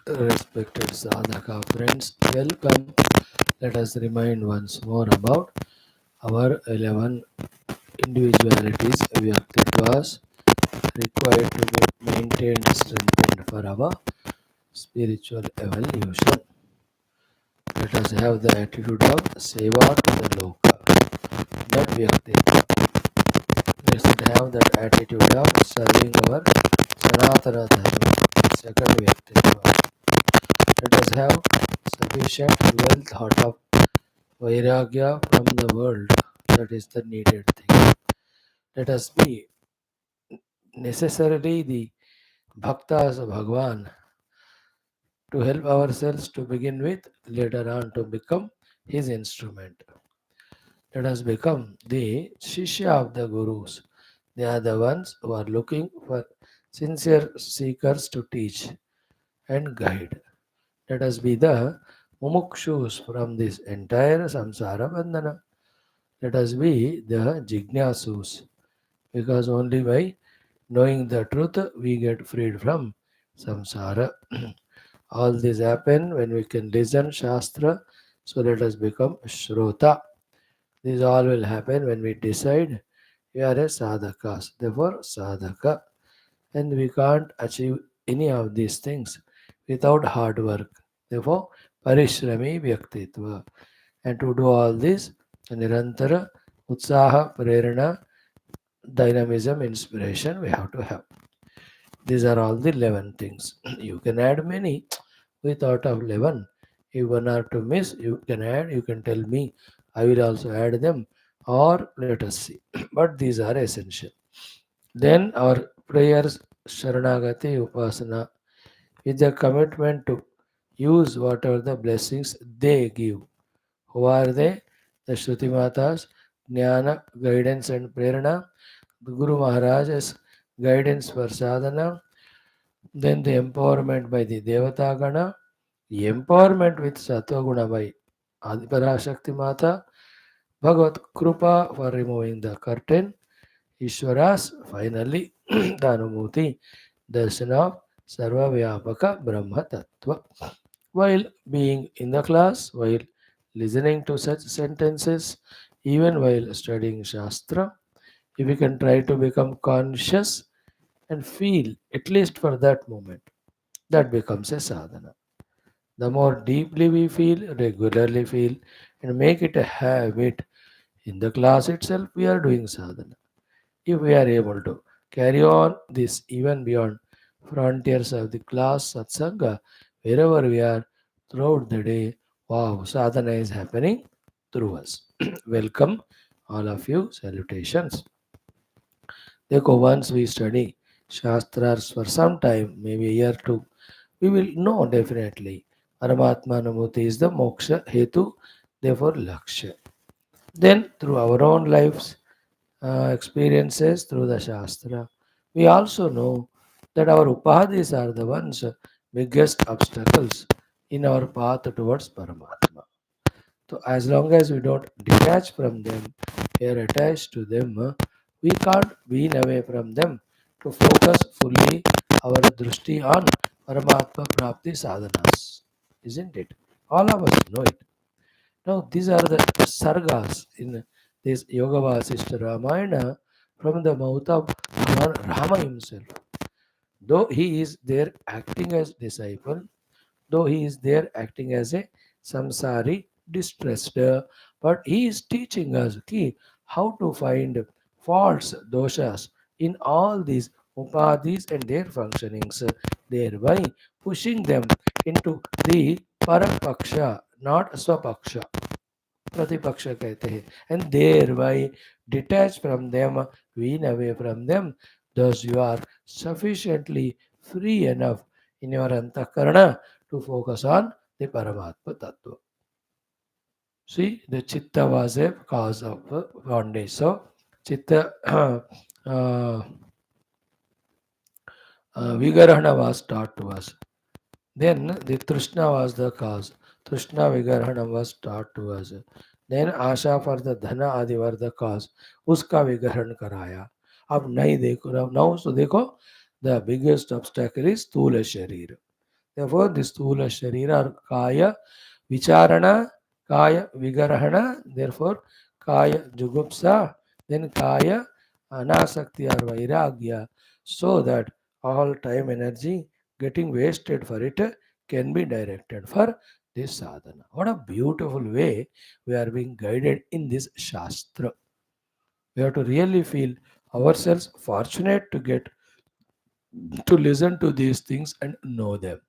Respected sadhaka friends, welcome. Let us remind once more about our 11 individualities, Vyaktitvas, required to be maintained, strengthened for our spiritual evolution. Let us have the attitude of Seva to the Loka, that Vyaktitva. Let us have that attitude of serving our Sanatana Dharma, second Vyaktitva. Let us have sufficient well thought of Vairagya from the world, that is the needed thing. Let us be necessarily the Bhaktas of Bhagwan to help ourselves to begin with, later on to become his instrument. Let us become the Shishya of the Gurus. They are the ones who are looking for sincere seekers to teach and guide. Let us be the mumukshus from this entire samsara bandhana. Let us be the jignasus, because only by knowing the truth we get freed from samsara. All this happen when we can listen Shastra, so let us become Shrota. This all will happen when we decide we are a sadhakas, therefore sadhaka. And we can't achieve any of these things without hard work. Therefore, parishrami vyaktitva. And to do all this, nirantara, utsaha, prerana, dynamism, inspiration we have to have. These are all the 11 things. You can add many. We thought of 11. If one or two miss, you can add, you can tell me. I will also add them. Or let us see. But these are essential. Then our prayers, Sharanagati, Upasana, with the commitment to use whatever the blessings they give. Who are they? The Shruti Matas, Jnana, guidance and prerana, the Guru Maharaj's guidance for sadhana, then the empowerment by the Devata Gana, the empowerment with Sattva Guna by Adiparashakti Mata, Bhagavad Krupa for removing the curtain, Ishwaras, finally, the Anumuti, darshan of Sarva Vyapaka Brahma Tattva. While being in the class, while listening to such sentences, even while studying Shastra, if we can try to become conscious and feel, at least for that moment, that becomes a sadhana. The more deeply we feel, regularly feel, and make it a habit, in the class itself, we are doing sadhana. If we are able to carry on this even beyond frontiers of the class satsanga, wherever we are throughout the day, wow, sadhana is happening through us. Welcome, all of you. Salutations. Therefore, once we study Shastras for some time, maybe a year or two, we will know definitely Paramatma Anubhuti is the moksha hetu, therefore Lakshya. Then, through our own lives, experiences through the Shastra, we also know that our upadhis are the ones biggest obstacles in our path towards Paramatma. So, as long as we don't detach from them, we are attached to them, we can't wean away from them to focus fully our drishti on Paramatma Prapti sadhanas. Isn't it? All of us know it. Now, these are the sargas in this Yoga Vaashishtha Ramayana from the mouth of Lord Rama himself. Though he is there acting as disciple, though he is there acting as a samsari, distressed, but he is teaching us how to find faults, doshas in all these upadhis and their functionings, thereby pushing them into the parapaksha, not swapaksha. प्रतिपक्ष कहते हैं and thereby detach from them, wean away from them, thus you are sufficiently free enough in your antakarana to focus on the Paramatma Tattva. See, the chitta was a cause of bondage. So, chitta vigarhana was taught to us. Then the Trishna was the cause. Trishna Vigarhana was taught to us. Then Asha for the धना आदि were the cause. उसका विग्रहण कराया. अब नहीं देखो, अब now so देखो, the biggest obstacle is स्थूल शरीर. Therefore, this Stula Sharira or Kaya Vicharana, Kaya Vigarahana, therefore Kaya Jugupsa, then Kaya Anasakti or Vairagya, so that all time energy getting wasted for it can be directed for this sadhana. What a beautiful way we are being guided in this Shastra. We have to really feel ourselves fortunate to get to listen to these things and know them.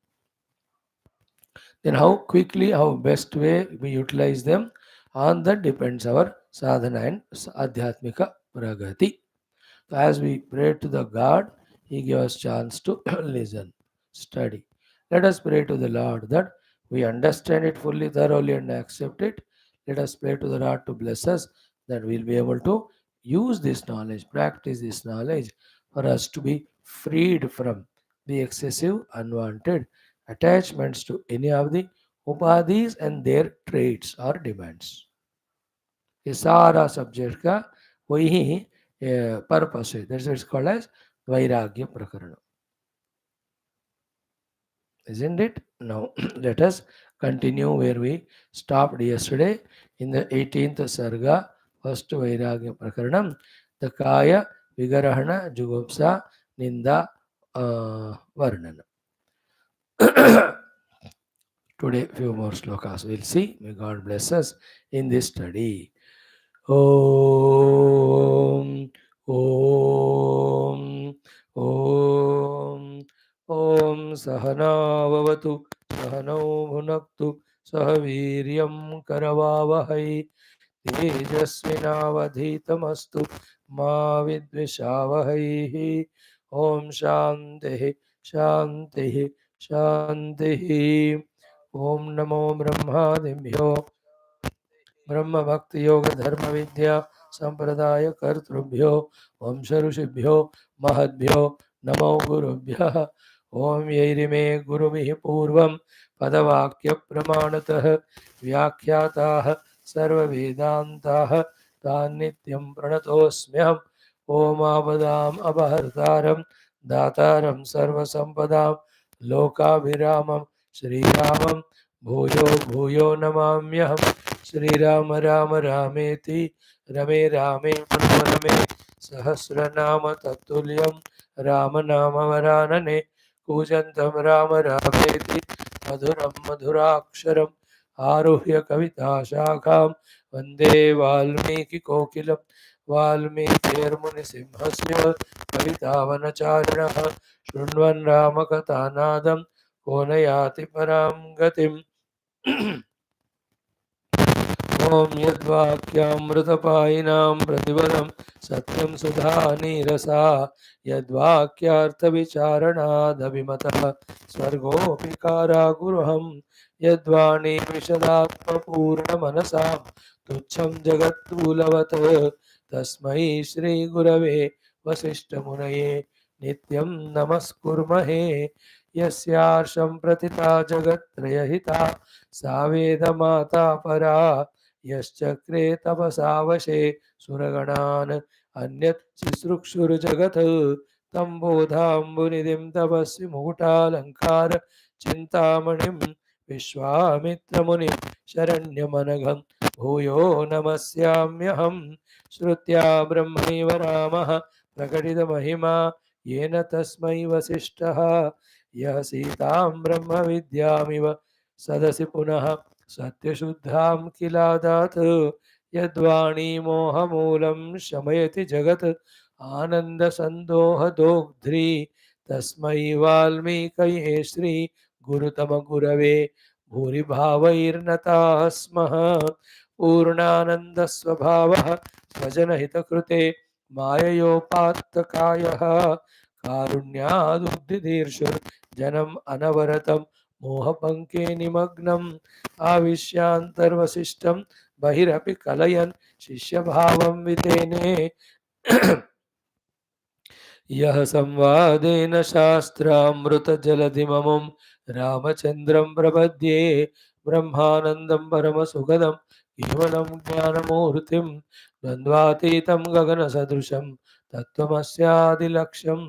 Then how quickly, how best way we utilize them, on that depends our sadhana and adhyatmika pragati. So as we pray to the God, He gives us chance to listen, study. Let us pray to the Lord that we understand it fully, thoroughly, and accept it. Let us pray to the Lord to bless us, that we'll be able to use this knowledge, practice this knowledge, for us to be freed from the excessive, unwanted attachments to any of the upadhis and their traits or demands. ये सारा subject का वही purpose है. That's why it's called as Vairagya Prakaranam. Isn't it? Now let us continue where we stopped yesterday in the 18th Sarga, first Vairagya Prakaranam, the Kaya Vigarahana Jugupsa Ninda Varnana. Today, few more slokas we'll see. May God bless us in this study. Om Om Om Om Sahana Vavatu Sahano Bhunaktu Sahaviryam Karavavahai Tejasvinavadhitamastu Ma Vidvishavahai. Om Shanti Shanti Shanti. Om Namo Brahmadibhyo ब्रह्म भक्ति योग धर्म विद्या संप्रदाय कर्तृभ्यो वंश ऋषिभ्यो महद्भ्यो नमो गुरुभ्यः. ओम यैरिमे गुरुमिः पूर्वं पदवाक्य प्रमाणतः व्याख्याताः सर्ववेदान्ताः तान् नित्यं प्रणतोऽस्म्यहम्. ओमापदाम् अपहर्तारं दातारं सर्वसम्पदां लोकाभिरामं श्रीरामं भूयो भूयो नमाम्यहम्. श्रीराम राम रामेति रमे रामे मनोरमे सहस्रनाम तत्तुल्यं राम नाम वरानने कूजन्तं राम रामेति मधुरं मधुराक्षरम् आरुह्य कविता शाखां वन्दे वाल्मीकि कोकिलं वाल्मीकिर्मुनिसिंहस्य कवितावनचारिणः शृण्वन् रामकथानादं को न याति परां गतिम्. ओम यद्वाक्यामृतपायिनां प्रतिपदं सत्यं सुधानीरसा यद्वाक्यार्थविचारणादभिमतः स्वर्गोऽपि कारागृहं यद्वाणी विशदात्मपूर्णमनसां तुच्छं जगत्तूलवत् तस्मै श्रीगुरवे वसिष्ठमुनये नित्यं नमस्कुर्महे. यस्यार्षं प्रतिता जगत्त्रयहिता सा वेदमाता परा यश्चक्रे तपसा वशे सुरगणान् अन्यत् शुश्रूषुर्जगत् तं बोधाम्बुनिधिं तपस्वि मुकुटालङ्कार चिन्तामणिं विश्वामित्रमुनिं शरण्यमनघं भूयो नमस्याम्यहम्. श्रुत्या ब्रह्मैव रामः प्रकटितमहिमा येन तस्मै वसिष्ठः यः सीतां ब्रह्मविद्यामिव सदसि पुनः सत्यशुद्धां किलादात् यद्वाणी मोहमूलं शमयति जगत् आनन्दसन्दोहदोग्ध्री तस्मै वाल्मीकये श्री गुरुतमगुरवे भूरिभावैर्नताः स्मः. पूर्णानन्दस्वभावः स्वजनहितकृते माययोपात्तकायः कारुण्यादुग्धीर्षुर्जनम् अनवरतं मोहपङ्के निमग्नम् आविश्यान्तर्वसिष्ठं बहिरपि कलयन् शिष्यभावं वितेने यः संवादेन शास्त्रामृतजलधिममुं रामचन्द्रं प्रपद्ये ब्रह्मानन्दं परमसुखदं केवलं ज्ञानमूर्तिं द्वन्द्वातीतं गगनसदृशं तत्त्वमस्यादिलक्ष्यम्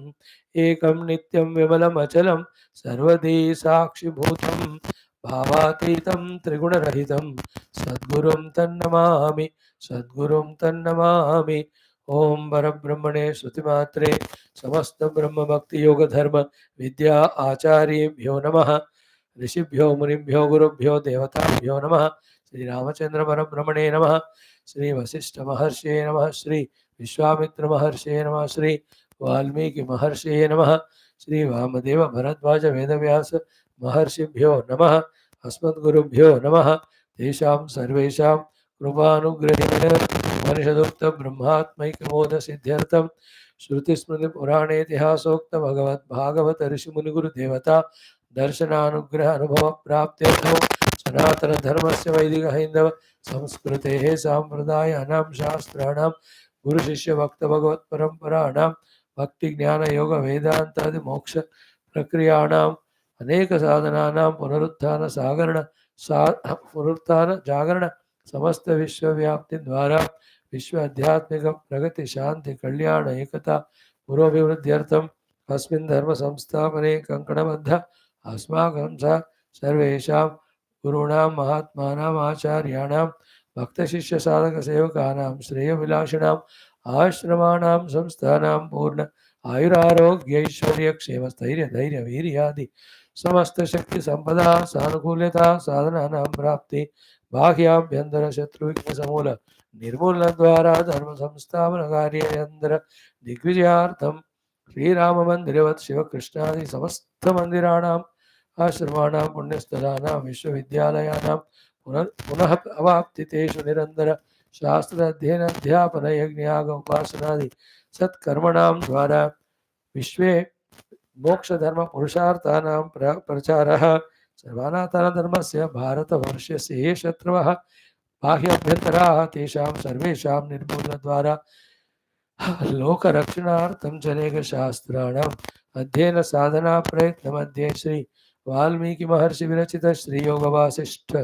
एकं नित्यं विमलमचलं सर्वदी साक्षिभूतं भावातीतं त्रिगुणरहितं सद्गुरुं तन्नमामि सद्गुरुं तन्नमामि। ओम परब्रह्मणे श्रुतिमात्रे समस्त ब्रह्म भक्ति योग धर्म विद्या आचार्येभ्यो नमः। ऋषिभ्यो मुनिभ्यो गुरुभ्यो देवताभ्यो नमः। श्री रामचंद्र परब्रह्मणे नमः। श्री वशिष्ठ महर्षे नमः। श्री विश्वामित्र महर्षे नमः। श्री वाल्मीकि महर्षे नमः। श्री वामदेव भरद्वाज वेदव्यास महर्षिभ्यो नमः। अस्मद्गुरुभ्यो नमः। तेषां सर्वेषां कृपानुग्रहेण उपनिषदोक्त ब्रह्मात्मैक्यबोध सिद्ध्यर्थं श्रुतिस्मृतिपुराणेतिहासोक्त भगवद्भागवत ऋषिमुनिगुरुदेवता दर्शनानुग्रह अनुभव प्राप्त्यर्थं सनातन धर्मस्य वैदिक हैंदव संस्कृतेः साम्प्रदायानां शास्त्राणां गुरु शिष्य भक्त भगवत परंपराणां भक्ति ज्ञान योग वेदांतादि मोक्ष प्रक्रियाणां अनेक साधनानां पुनरुत्थान सागरण पुनरुत्थान जागरण समस्त विश्वव्याप्ति द्वारा विश्व आध्यात्मिक प्रगति शांति कल्याण एकता पुरोभिवृद्ध्यर्थम अस्मिन् धर्म संस्थापने कंकणबद्ध अस्माकं च सर्वेषां गुरूणां महात्मानाम् आचार्याणां भक्तशिष्य साधक सेवकानां श्रेयविलासिनाम् आश्रमाणां संस्थानां पूर्ण आयुरारोग्य ऐश्वर्य क्षेम स्थैर्य धैर्य वीर्यादि समस्त शक्ति संपदा सानुकूल्यता साधनानां प्राप्ति बाह्याभ्यंतर शत्रु विघ्न समूल निर्मूलन द्वारा धर्म संस्थापन कार्य दिग्विजयार्थम श्रीराम मंदिरवत् शिव कृष्णादि समस्त मंदिराणाम् आश्रमाणां पुण्यस्थलानां विश्वविद्यालयानां पुनः अवाप्तितेषु निरंतर शास्त्र अध्ययन अध्यापन यज्ञ याग उपासनादि सत्कर्मणां द्वारा विश्वे मोक्ष धर्म पुरुषार्थानां प्रचारः सर्वानातन धर्मस्य भारतवर्षस्य ये शत्रवः बाह्याभ्यन्तराः तेषां सर्वेषां निर्मूलनद्वारा लोकरक्षणार्थं जनेक शास्त्राणाम् अध्ययन साधना प्रयत्न मध्ये श्री वाल्मीकि महर्षि विरचित श्री योग वासिष्ठ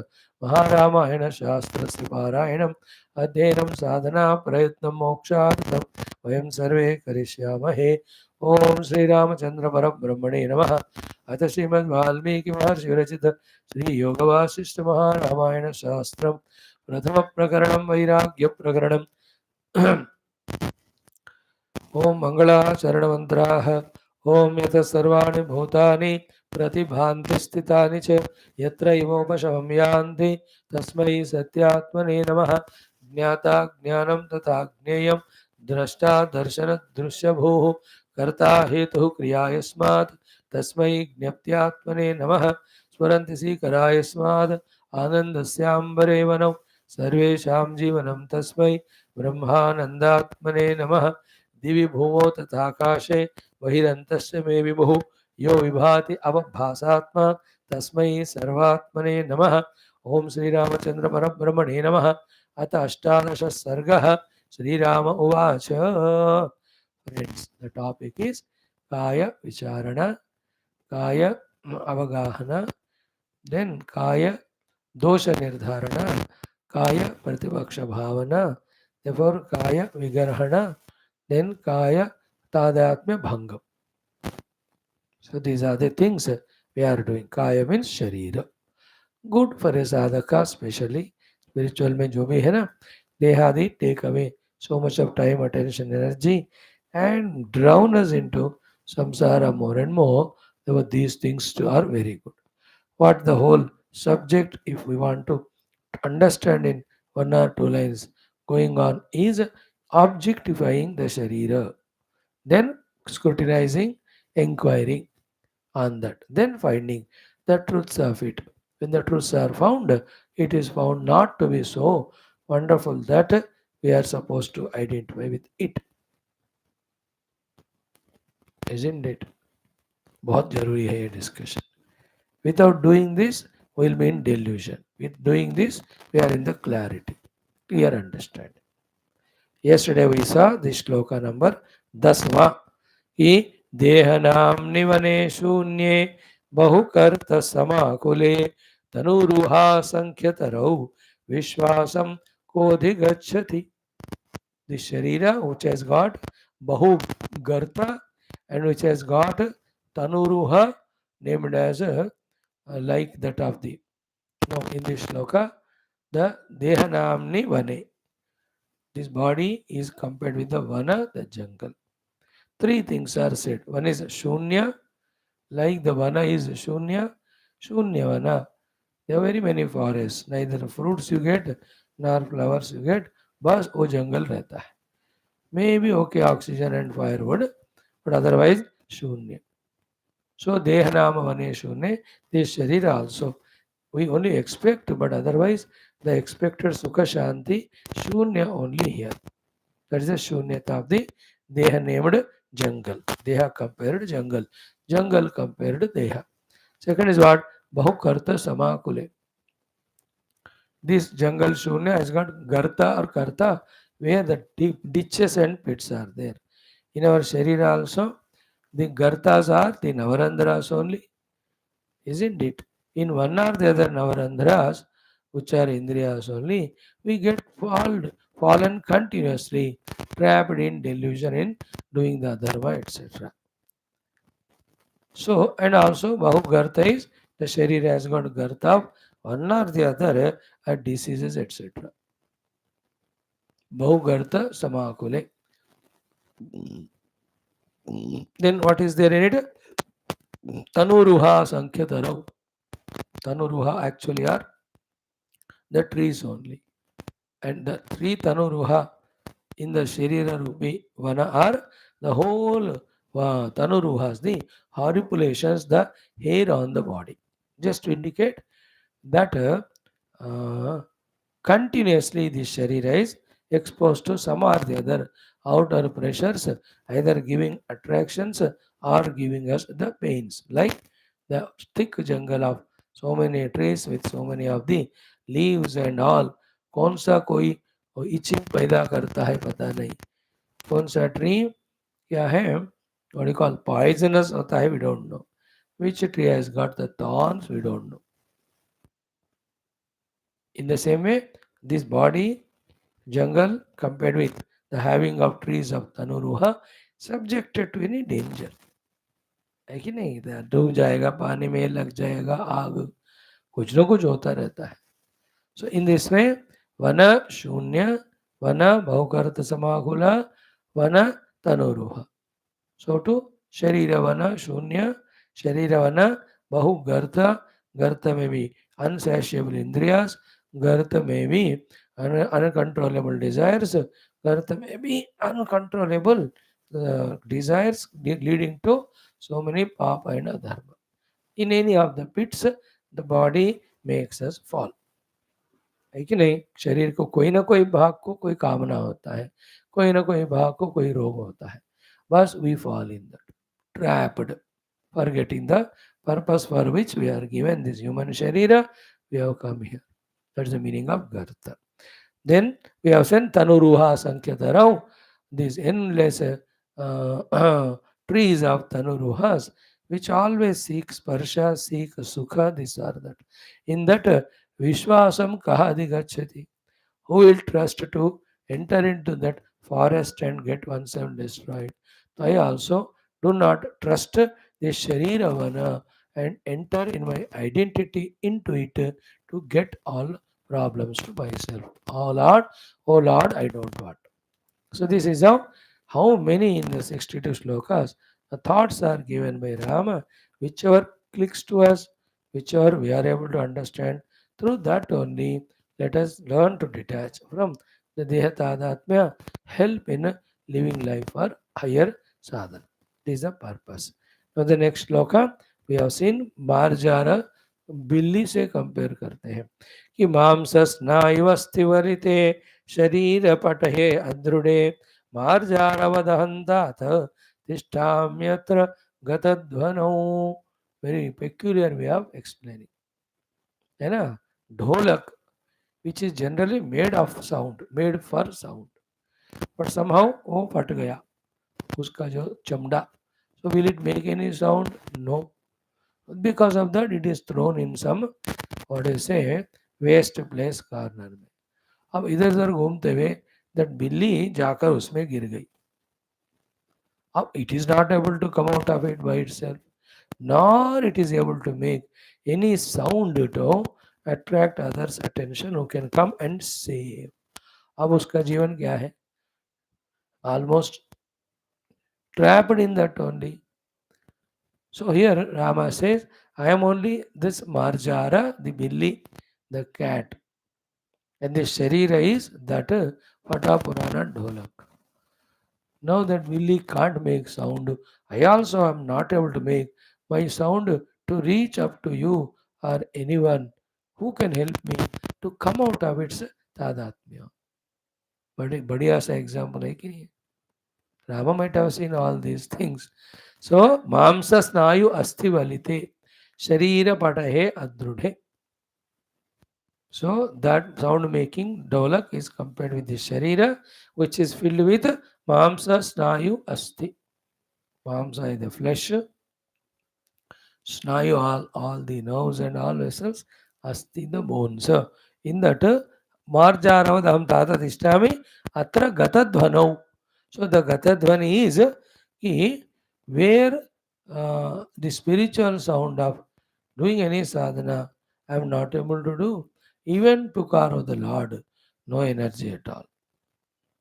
महारामायण शास्त्रस्य पारायणम् अध्ययनं साधना प्रयत्न मोक्षार्थं वयं सर्वे करिष्यामहे। ओम श्री रामचंद्र परब्रह्मणे नमः। अथ श्रीमद् वाल्मीकि महर्षि विरचित श्री योग वासिष्ठ महारामायण शास्त्रम् प्रथम प्रकरणं वैराग्य प्रकरणम्। ओम मंगलाचरणमन्त्राः। ओम यतः सर्वाणि भूतानि प्रतिभान्ति स्थितानि च यत्र इमोपशमं यान्ति तस्मै सत्यात्मने नमः। ज्ञाता ज्ञानं तथा ज्ञेयं द्रष्टा दर्शन दृश्यभूः कर्ता हेतुः क्रिया यस्मात् तस्मै ज्ञप्त्यात्मने नमः। स्मरन्ति सीकरा यस्मात् आनन्दस्याम्बरे वनौ सर्वेषां जीवनं तस्मै ब्रह्मानन्दात्मने नमः। दिवि भूमौ तथाकाशे बहिरन्तस्य मे विभुः यो विभाति अवभासात्मा तस्मै सर्वात्मने नमः। ओम श्रीरामचंद्र परब्रह्मणे नमः। अथ अष्टादश सर्गः। श्रीराम उवाच। फ्रेंड्स, द टॉपिक इज काय विचारणा, काय अवगाहना, देन काय दोष निर्धारणा, काय प्रतिपक्ष भावना, therefore काय विग्रहणा, then kaya tadatmya bhangam. So these are the things we are doing. Kaya means sharira. Good for a sadhaka, especially spiritual में जो भी है ना, देहादि take away so much of time, attention, energy and drown us into samsara more and more. Therefore these things too are very good. What the whole subject, if we want to understand in one or two lines going on, is objectifying the sharira, then scrutinizing, inquiring on that, then finding the truths of it. When the truths are found, it is found not to be so wonderful that we are supposed to identify with it. Isn't it? बहुत जरूरी है ये discussion. Without doing this, we will be in delusion. With doing this, we are in the clarity, clear understanding. Yesterday we saw the shloka number 10वां कि देहनाम्नि वने शून्ये बहुकर्त समाकुले तनुरुहा संख्यतरौ विश्वासं कोधिगच्छति. The sharira which has got Bahu Garta, and which has got Tanuruha named as like that of the. Now in this shloka, the Dehanamni Vane. This body is compared with the Vana, the jungle. Three things are said. One is Shunya, like the Vana is Shunya, Shunya Vana. There are very many forests. Neither fruits you get, nor flowers you get. बस वो जंगल रहता है. Maybe okay oxygen and firewood, but otherwise शून्य. So dehanama vane shunne, this sharira also. We only expect, but otherwise the expected sukha shanti shunya only here. That is the shunyata of the deha named jungle. Deha compared jungle. Jungle compared deha. Second is what? Bahukarta samakule. This jungle shunya has got garta or karta, where the deep ditches and pits are there. In our sharira also, the gartas are the navarandras only, isn't it? In one or the other navarandras, which are indriyas only, we get fallen continuously, trapped in delusion in doing the dharma, etc. So, and also Bahugartha is the Sharira has got Gartha of one or the other diseases, etc. Bahugartha Samakule. Then what is there in it? Tanuruha Sankhyatarau. Tanuruha actually are the trees only. And the three Tanuruha in the Sharira Rupi Vana are the whole Tanuruhas, the horripulations, the hair on the body. Just to indicate that continuously this Sharira is exposed to some or the other outer pressures, either giving attractions or giving us the pains, like the thick jungle of so many trees with so many of the leaves and all. कौन सा कोई etching पैदा करता है पता नहीं, कौन सा ट्री क्या है, what you call poisonous होता है, we don't know. Which tree has got the thorns, we don't know. In the same way, this body, jungle, compared with the having of trees of Tanuruha, subjected to any danger. है कि नहीं? डूब जाएगा, पानी में लग जाएगा, आग, कुछ न कुछ होता रहता है. So in this way, vana shunya, vana bhahukarta samakula, vana tanuruha. So to sharira vana shunya, sharira vana bahu gartha, gartha may be unsatiable indriyas, gartha may be uncontrollable desires, gartha may be uncontrollable desires leading to so many papa and adharma. In any of the pits, the body makes us fall. है कि नहीं? शरीर को कोई ना कोई भाग को कोई कामना होता है, कोई ना कोई भाग को कोई रोग होता है. बस we fall in that, trapped, forgetting the purpose for which we are given this human sharira, we have come here. That's the meaning of garta. Then we have sent tanuruha sankhyatarav, these endless trees of tanuruhas, which always seek sparsha, seek sukha, this or that. In that Vishwasam kahadi gachati. Who will trust to enter into that forest and get oneself destroyed? So I also do not trust this Shariravana and enter in my identity into it to get all problems to myself. Oh Lord, I don't want. So this is how many in the 62 slokas the thoughts are given by Rama, whichever clicks to us, whichever we are able to understand. Through that only, let us learn to detach from the Dehatadhatmya, help in living life for higher sadhana. This is the purpose. Now the next sloka we have seen Marjara बिल्ली से compare करते हैं कि मांस स्नायु स्थिवरिते शरीर पटहे अदृढ़े मार्जारवदहन्तात तिष्ठाम्यत्र गतध्वनौ. Very peculiar way of explaining, है ना? Dholak which is generally made of sound, made for sound, but somehow वो फट गया उसका जो चमड़ा. So will it make any sound? No. Because of that, it is thrown in some, what do you say, waste place corner में. अब इधर उधर घूमते हुए that बिल्ली जाकर उसमें गिर गई. It is not able to come out of it by itself, nor it is able to make any sound to attract others' attention who can come and save. अब उसका जीवन क्या है? Almost trapped in that only. So here Rama says, I am only this Marjara, the Billy, the cat. And the Sharira is that Pata Purana Dholak. Now that Billy can't make sound, I also am not able to make my sound to reach up to you or anyone who can help me to come out of its तादात्म्य. बड़े बढ़िया सा example है कि नहीं? Rama might have seen all these things. So, Mamsa Snayu Asti Valite Sharira Patahe Adrudhe. So, that sound making Dolak is compared with the Sharira, which is filled with Mamsa Snayu Asti. Mamsa is the flesh, Snayu all the nerves and all vessels, Asti the bones. So, in that Marjaravadham Tata Tishtami Atra Gatadvanau. So the Gatadvani is where the spiritual sound of doing any sadhana I am not able to do. Even Pukar of the Lord, no energy at all.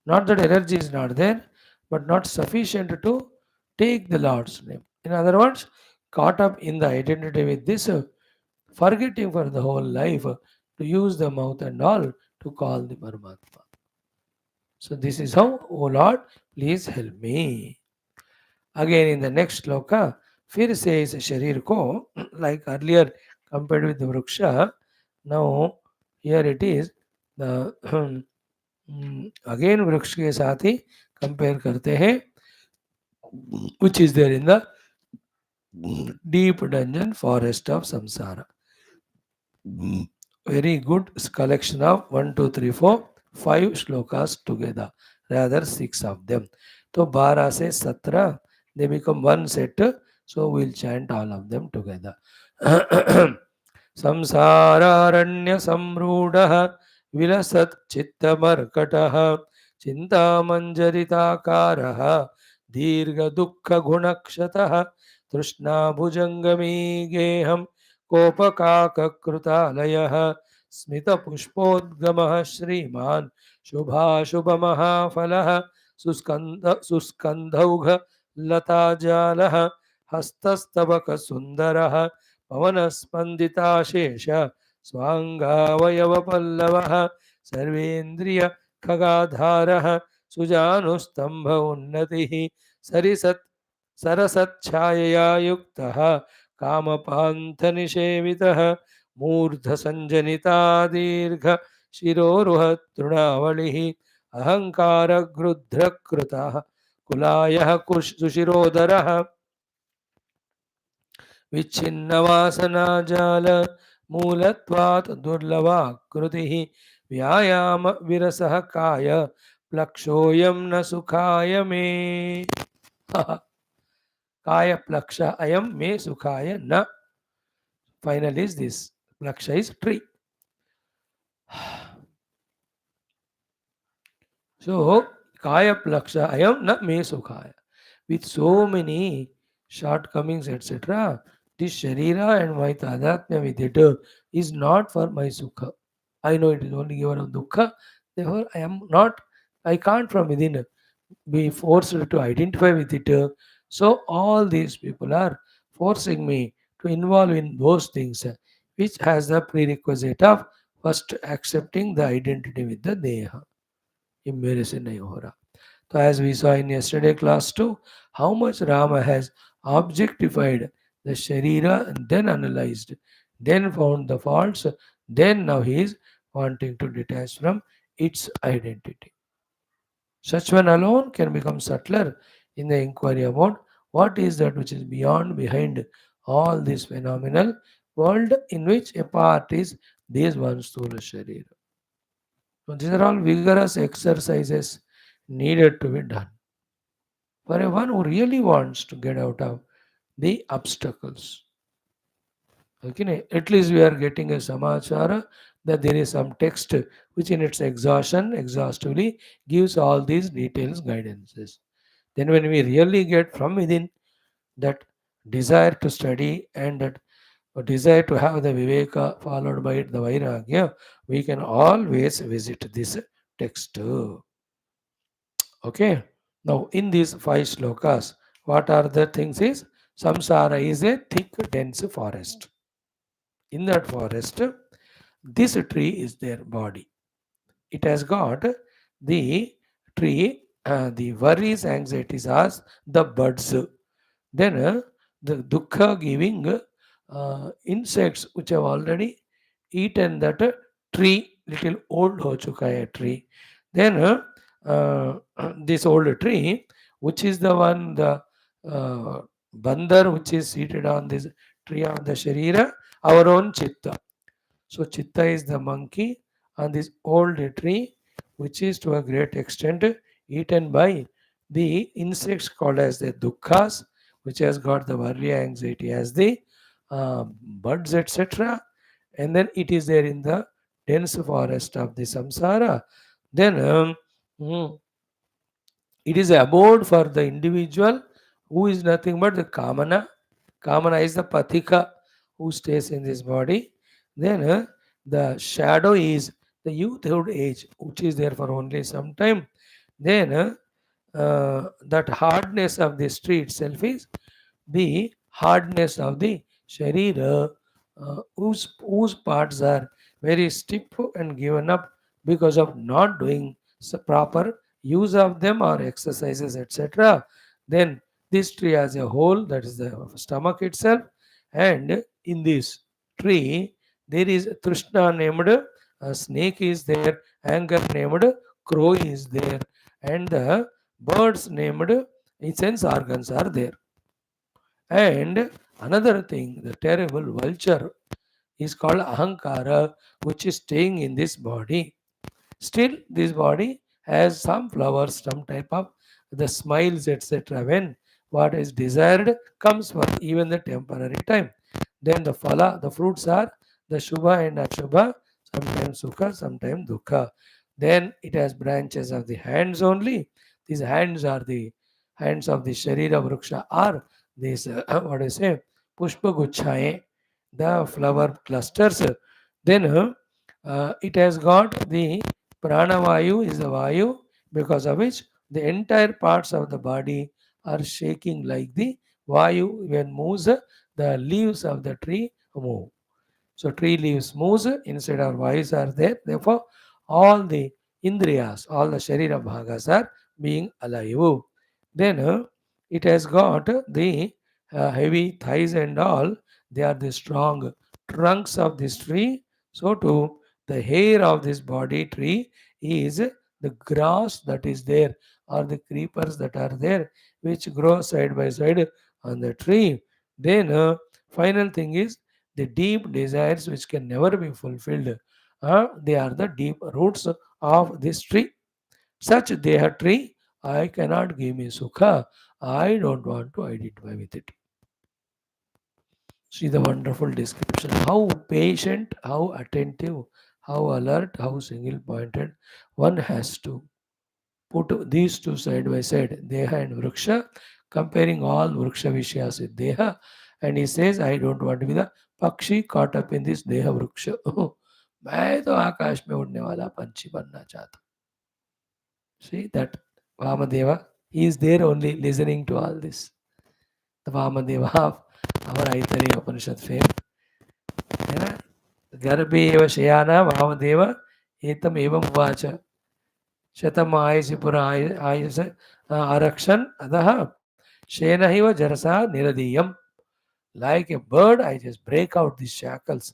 Not that energy is not there, but not sufficient to take the Lord's name. In other words, caught up in the identity with this, forgetting for the whole life to use the mouth and all to call the Paramatma. So this is how, O Lord, please help me. Again in the next sloka, फिर से इस शरीर को like earlier compared with the vriksha, now here it is the again वृक्ष के साथ ही compare करते हैं, which is there in the deep dungeon forest of samsara. Very good collection of 1, 2, 3, 4, 5 shlokas together, rather 6 of them. So 12 से 17 they become one set, so we'll chant all of them together. संसारारण्य सम्रूढ़ः विलसत् चित्तमर्कटः चिन्तामञ्जरिताकारः दीर्घदुःखगुणक्षतः तृष्णाभुजङ्गमी गेहं कोपकाककृतालयः स्मितपुष्पोद्गमः श्रीमान् शुभाशुभमहाफलः सुस्कन्धौघ लताजालः हस्तस्तबकसुन्दरः पवनस्पन्दिताशेष स्वाङ्गावयवपल्लवः सर्वेन्द्रिय खगाधारः सुजानुस्तम्भ उन्नतिः सरसच्छायया युक्तः कामपान्थनिषेवितः मूर्धसञ्जनिता दीर्घ शिरोरुहतृणावलिः अहङ्कारगृध्रकृतः कुलायः सुशिरोदरः विच्छिन्नवासनाजाल मूलत्वात् दुर्लभाकृतिः व्यायाम विरसः काय प्लक्षोऽयं न सुखाय मे काय प्लक्ष अयम मे सुखाय न. Final is this. Plaksha is tree. So, kaya plaksha ayam na me sukhaya. With so many shortcomings, etc., this sharira and my tadatmya with it is not for my sukha. I know it is only given of dukkha. Therefore, I can't from within be forced to identify with it. So, all these people are forcing me to involve in those things, which has the prerequisite of first accepting the identity with the deha. ये मेरे से नहीं हो रहा. So as we saw in yesterday class too, how much Rama has objectified the Sharira and then analyzed, then found the faults, then now he is wanting to detach from its identity. Such one alone can become subtler in the inquiry about what is that which is beyond, behind all this phenomenal world in which a part is this one Sthula Sharira. So these are all vigorous exercises needed to be done for a one who really wants to get out of the obstacles. Okay, at least we are getting a samachara that there is some text which in its exhaustion, exhaustively gives all these details, guidances. Then when we really get from within that desire to study and that desire to have the Viveka followed by it, the Vairagya, we can always visit this text. Okay. Now in these five slokas, what are the things is samsara is a thick, dense forest. In that forest, this tree is their body. It has got the tree, the worries, anxieties as the buds. Then the dukkha giving insects which have already eaten that tree, little old ho chuka hai tree. Then this old tree, which is the one, the bandar which is seated on this tree on the sharira, our own chitta. So chitta is the monkey on this old tree, which is to a great extent eaten by the insects called as the dukkhas, which has got the worry, anxiety as the buds, etc. And then it is there in the dense forest of the samsara. Then mm, it is a abode for the individual who is nothing but the kamana. Kamana is the pathika who stays in this body. Then the shadow is the youthhood age, which is there for only some time. Then that hardness of this tree itself is the hardness of the sharira, whose parts are very stiff and given up because of not doing proper use of them or exercises, etc. Then this tree as a whole, that is the stomach itself, and in this tree there is Trishna named, a snake is there, anger named, crow is there, and the birds named sense organs are there. And another thing, the terrible vulture is called Ahankara, which is staying in this body. Still, this body has some flowers, some type of the smiles, etc. When what is desired comes for even the temporary time. Then the phala, the fruits are the Shubha and Ashubha, sometimes Sukha, sometimes Dukha. Then it has branches of the hands only. These hands are the hands of the Sharira Vruksha, are these, what do you say, Pushpa Guchhaye, the flower clusters. Then it has got the Pranavayu is the Vayu, because of which the entire parts of the body are shaking like the Vayu when moves, the leaves of the tree move. So tree leaves moves, inside our vayus are there. Therefore, all the indriyas, all the sharira bhagas are being alive. Then it has got the heavy thighs and all. They are the strong trunks of this tree. So too, the hair of this body tree is the grass that is there, or the creepers that are there, which grow side by side on the tree. Then final thing is the deep desires which can never be fulfilled. They are the deep roots of this tree. Such deha tree, I cannot give me sukha. I don't want to identify with it. See the wonderful description. How patient, how attentive, how alert, how single pointed one has to put these two side by side, Deha and Vriksha, comparing all Vriksha Vishyas with Deha. And he says, I don't want to be the Pakshi caught up in this Deha Vriksha. मैं तो आकाश में उड़ने वाला पंछी बनना चाहता हूँ. See that Vamadeva, he is there only listening to all this. The Vamadeva of our Aitari Upanishad fame. है ना? गर्भे एव शयान वामदेव एतम एवं उवाच शतम आयुषि पुरा आयुष आरक्षण अतः Shane हिव जरसा निरदीयम. Like a bird, I just break out these shackles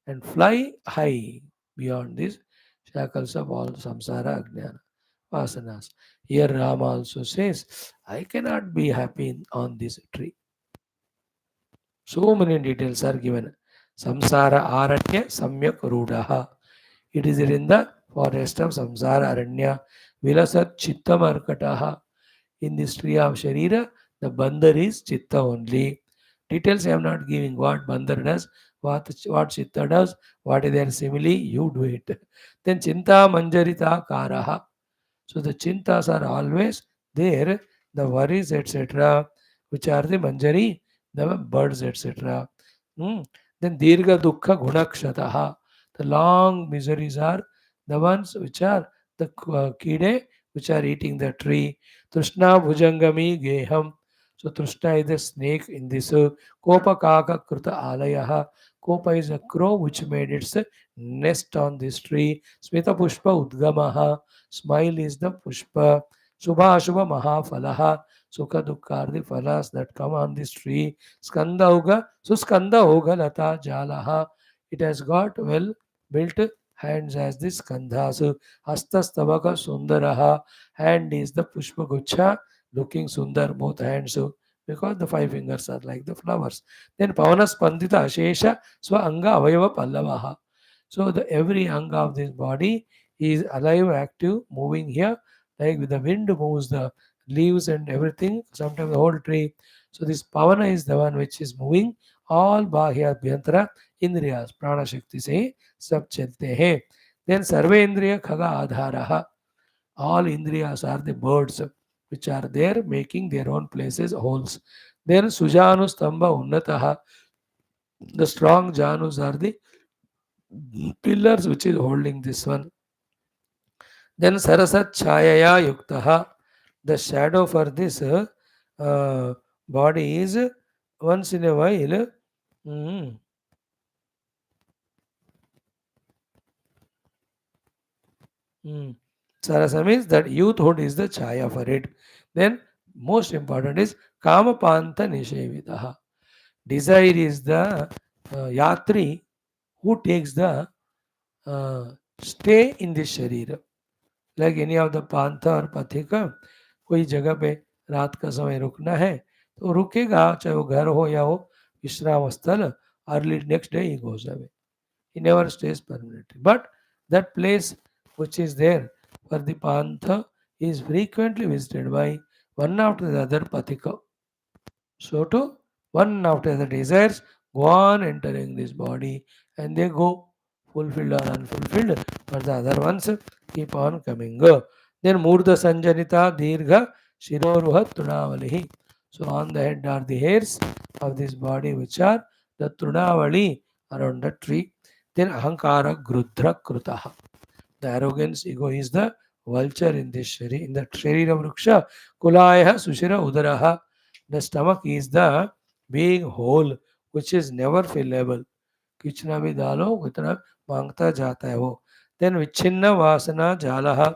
and fly high beyond these shackles of all samsara, ajnana, vasanas. Here Rama also says, I cannot be happy on this tree. So many details are given. Samsara aranya samyak rudaha. It is in the forest of samsara aranya. Vilasat chittam arkataha. In this tree of Sharira, the bandar is Chitta only. Details I am not giving what bandar does, what Chitta does, what is their simile, you do it. Then Chinta Manjarita Karaha. So the Chintas are always there the worries, etc., which are the manjari, the birds, etc. Hmm. Then dirgha dukkha gunakshataha, the long miseries are the ones which are the kide, which are eating the tree. Trishna bhujangami geham. So Trishna is the snake in this. Kopa kaka kruta alayaha. Kopa is a crow which made its nest on this tree. Smita pushpa udgamaha. Smile is the pushpa. Shubha Ashubha Mahafalaha. Sukha Dukkha are the phalas that come on this tree. Skanda Uga. So Skanda Uga Lata Jalaha. It has got well built hands as the skandhas. Hastastabaka Sundaraha. Hand is the Pushpa Gucha looking Sundar, both hands. Because the five fingers are like the flowers. Then Pavana Spandita Ashesha Swa Anga Avayava Pallavaha. So the every anga of this body is alive, active, moving here, like with the wind moves the leaves and everything, sometimes the whole tree. So this Pavana is the one which is moving all Bahya Abhyantara Indriyas, Prana Shakti se sab chalte hai. Then Sarve Indriya Khaga Adharaha. All Indriyas are the birds which are there making their own places holes. Then Sujanu Stamba Unnataha. The strong Janus are the pillars which is holding this one. Then Sarasat Chayaya Yuktaha, the shadow for this uh, body is once in a while. mm, mm, Sarasa means that youthhood is the Chaya for it. Then most important is Kamapanta Nishevitaha. Desire is the Yatri who takes the stay in this Sharira. Like any of the पांथा और पथिका कोई जगह पे रात का समय रुकना है तो रुकेगा चाहे वो घर हो या हो विश्राम स्थल early next day he goes away. He never stays permanently. But that place which is there for the pantha is frequently visited by one after the other pathika. So too, one after the desires go on entering this body and they go fulfilled or unfulfilled, but the other ones keep on coming. Then Murda Sanjanita Dirgha Shiroruha Trunavalihi. So on the head are the hairs of this body which are the Trunavali around the tree. Then Ahankara Grudra Krutaha. The arrogance ego is the vulture in this shari, in the Sharira Vriksha. Kulaya Sushira Udaraha. The stomach is the big hole which is never fillable. कितना भी डालो उतना मांगता जाता है वो. Then विच्छिन्न वासना जालहा.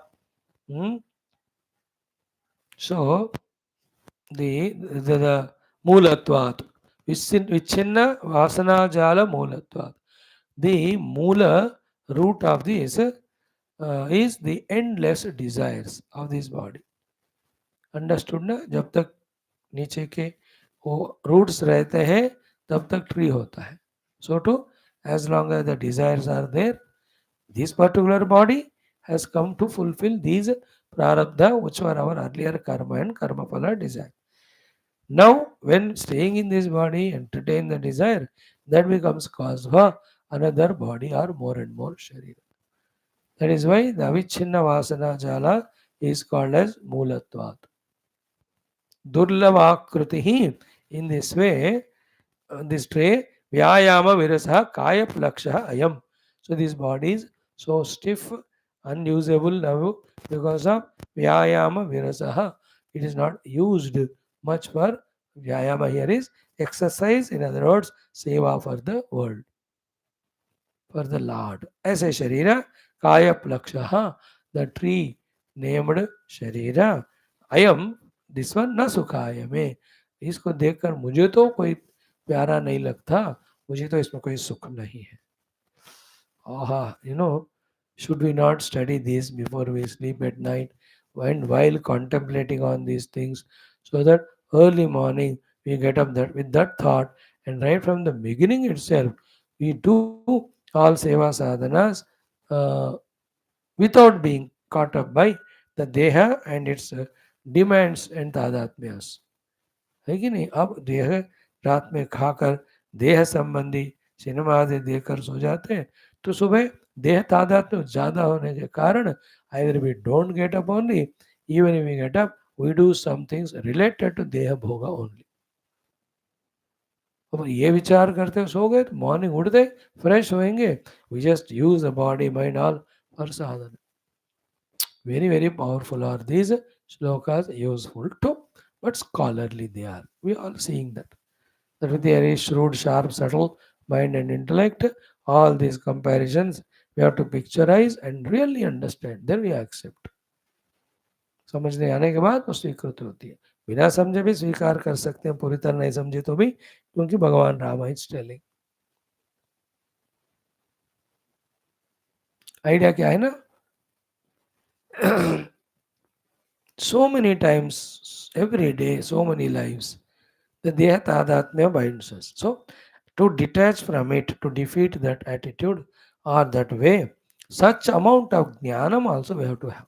So the मूलत्वात् विच्छिन्न वासना jala मूलत्वात्. The moola root of this is the endless desires of this body. Understood ना. जब तक नीचे के वो रूट्स रहते हैं तब तक ट्री होता है. So too as long as the desires are there this particular body has come to fulfil these prarabdha which were our earlier karma and karma phala desire. Now when staying in this body entertain the desire, that becomes cause for another body or more and more sharira. That is why the avichinna vasana jala is called as moolatvat. Durlavakrutihi. In this way, this tray, Vyayama Virasaha Kaya Plakshaha Ayam. So this body is so stiff, unusable now because of Vyayama Virasaha. It is not used much for Vyayama. Here is exercise, in other words, seva for the world, for the Lord. As a Sharira, Kaya Plakshaha, the tree named Sharira. Ayam, this one न सुखाय में. इसको देखकर मुझे तो कोई प्यारा नहीं लगता, मुझे तो इसमें कोई सुख नहीं है. आहा, should we not study this before we sleep at night and while contemplating on these things, so that early morning we get up that with that thought, and right from the beginning itself we do all seva sadhanas uh, without being caught up by the deha and its demands and तादात्म्यस. है कि नहीं. अब देह रात में खाकर देह संबंधी सिनेमा आदि देखकर सो जाते हैं तो सुबह देह तादात्म्य ज़्यादा होने के कारण either we don't get up only, even if we get up we do some things related to Deha Bhoga only. अब ये विचार करते हो सो गए तो मॉर्निंग उठते fresh होएंगे. We just use the body, mind all for sadhana. Very, very powerful are these shlokas, useful too, but scholarly they are. We are seeing that. That with very shrewd, sharp, subtle mind and intellect, all these comparisons we have to picturize and really understand. Then we accept. समझने आने के बाद वो स्वीकृत होती है. बिना समझे भी स्वीकार कर सकते हैं, पूरी तरह नहीं समझे तो भी, क्योंकि भगवान राम इज टेलिंग. आइडिया क्या है ना. So many times, every day, so many lives, the Deha Tadatmya binds us. So, to detach from it, to defeat that attitude or that way, such amount of jnanam also we have to have.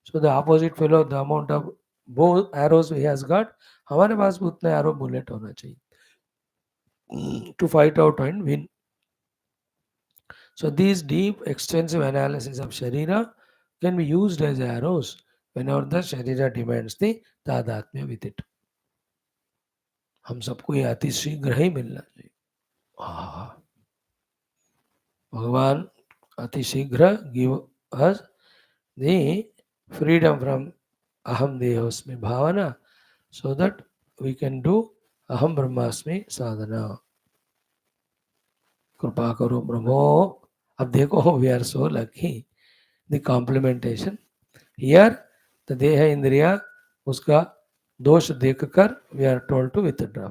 So, the opposite fellow, the amount of bow arrows he has got, हमारे पास भी उतना arrow bullet होना चाहिए to fight out and win. So, these deep, extensive analysis of Sharira can be used as arrows whenever the Sharira demands the Tadatmya with it. हम सबको ये अति शीघ्र ही मिलना चाहिए. हाँ, भगवान अति शीघ्र give us the freedom from अहम देहोस्मि भावना so that we can do aham brahmasmi sadhana. कृपा करो प्रभो. अब देखो, we are so lucky. The complementation here, the deha indriya, उसका दोष देखकर we are told to withdraw.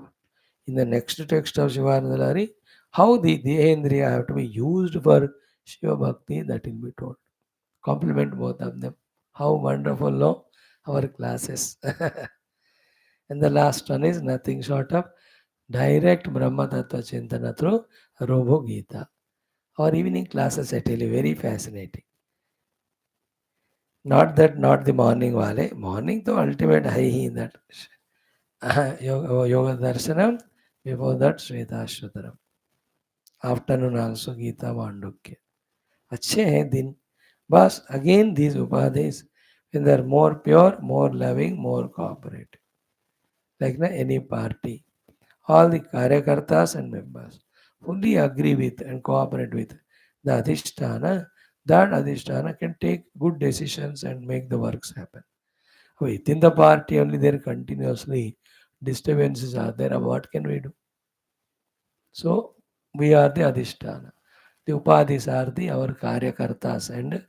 In the next text of Shivanandalari, how the Dehendriya have to be used for Shiva Bhakti, that will be told. Complement both of them. How wonderful, no? Our classes. And the last one is nothing short of direct Brahma Tattva Chintana through Robho Gita. Our evening classes, I tell you, very fascinating. Not the morning wale. Morning, the ultimate high in that. Yoga Darshanam, before that, Shvetashwataram. Afternoon also Gita Mandukya. अच्छे हैं दिन. बस again these उपाधिज when they are more pure, more loving, more cooperative. Like na, any party, all the karyakartas and members fully agree with and cooperate with the adhisthana. That adhisthana can take good decisions and make the works happen. Within the party only there continuously disturbances are there. What can we do? So we are the adhisthana. The upadhis are the our karyakartas and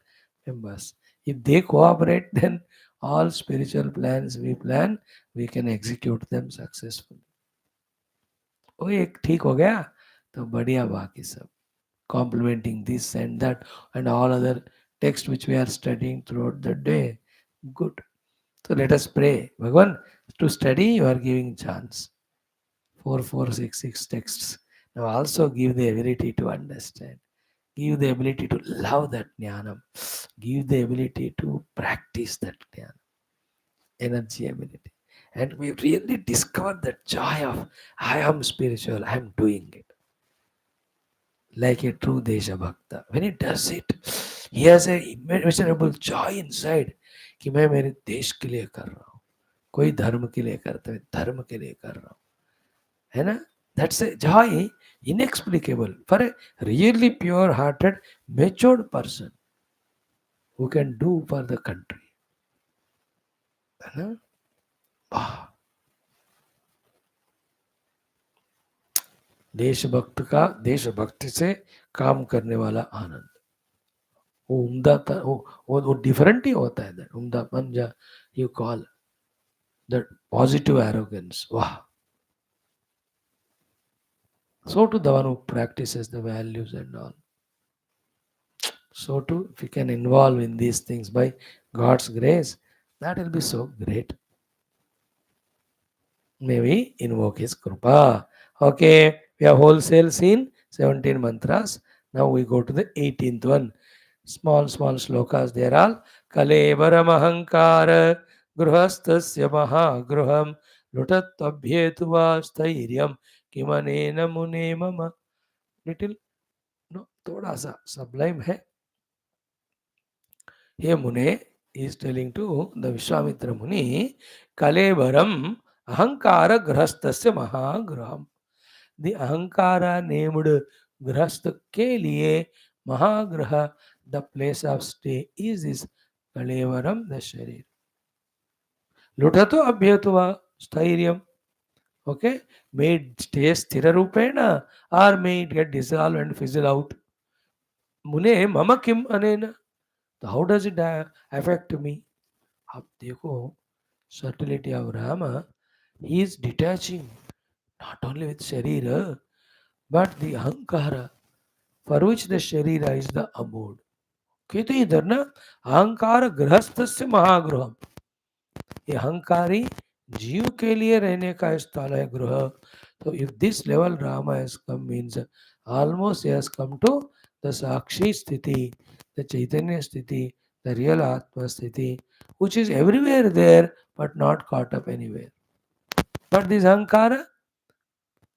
members. If they cooperate, then all spiritual plans we plan, we can execute them successfully. वो एक ठीक हो गया तो बढ़िया. बाकी सब complementing this and that and all other text which we are studying throughout the day. Good. So let us pray. Bhagavan, to study you are giving chance. 4466 texts. Now also give the ability to understand. Give the ability to love that jnanam. Give the ability to practice that jnana. Energy ability. And we really discover that joy of I am spiritual, I am doing it. Like a true Desha Bhakta. When he does it, he has a immeasurable joy inside कि मैं मेरे देश के लिए कर रहा हूँ. कोई धर्म के लिए करता है, धर्म के लिए कर रहा हूँ. है ना? That's a joy inexplicable for a really pure-hearted, matured person who can do for the country. है ना? वाह! देशभक्त का देशभक्ति से काम करने वाला आनंद वो उम्दा था. वो डिफरेंट ही होता है. दैट उम्दापन जो you call that positive arrogance. वाह! So to the one who practices the values and all. So too, if you can involve in these things by God's grace, that will be so great. May we invoke His Krupa. Okay, we have wholesale seen 17 mantras. Now we go to the 18th one. Small slokas. They are all Kalevaram Ahankara Gruhastasya Mahagruham Lutattabhyetu Vastairyam Kimanena Mune Mama. Little, no, थोड़ा सा sublime है. हे मुने, He is telling to the Vishwamitra Muni, Kalevaram Ahankara Grahastasya Mahagraham. The Ahankara named Grahastha ke liye Mahagraha, the place of stay, is this Kalevaram, the Sharir. Lutato Abhyatva Stairyam. Okay? May it stay sthira rupena or may it get dissolved and fizzle out. Mune mama kim anena. So how does it affect me? आप देखो subtlety of Rama. He is detaching not only with Sharira but the Ahankara for which the Sharira is the abode. कहते इधर ना अहंकार गृहस्थ से महागृह. ये अहंकारी जीव के लिए रहने का स्थल है गृह. So if this level Rama has come means almost he has come to the Sakshi Sthiti, the Chaitanya Sthiti, the real Atma Sthiti, which is everywhere there but not caught up anywhere. But this Ahankara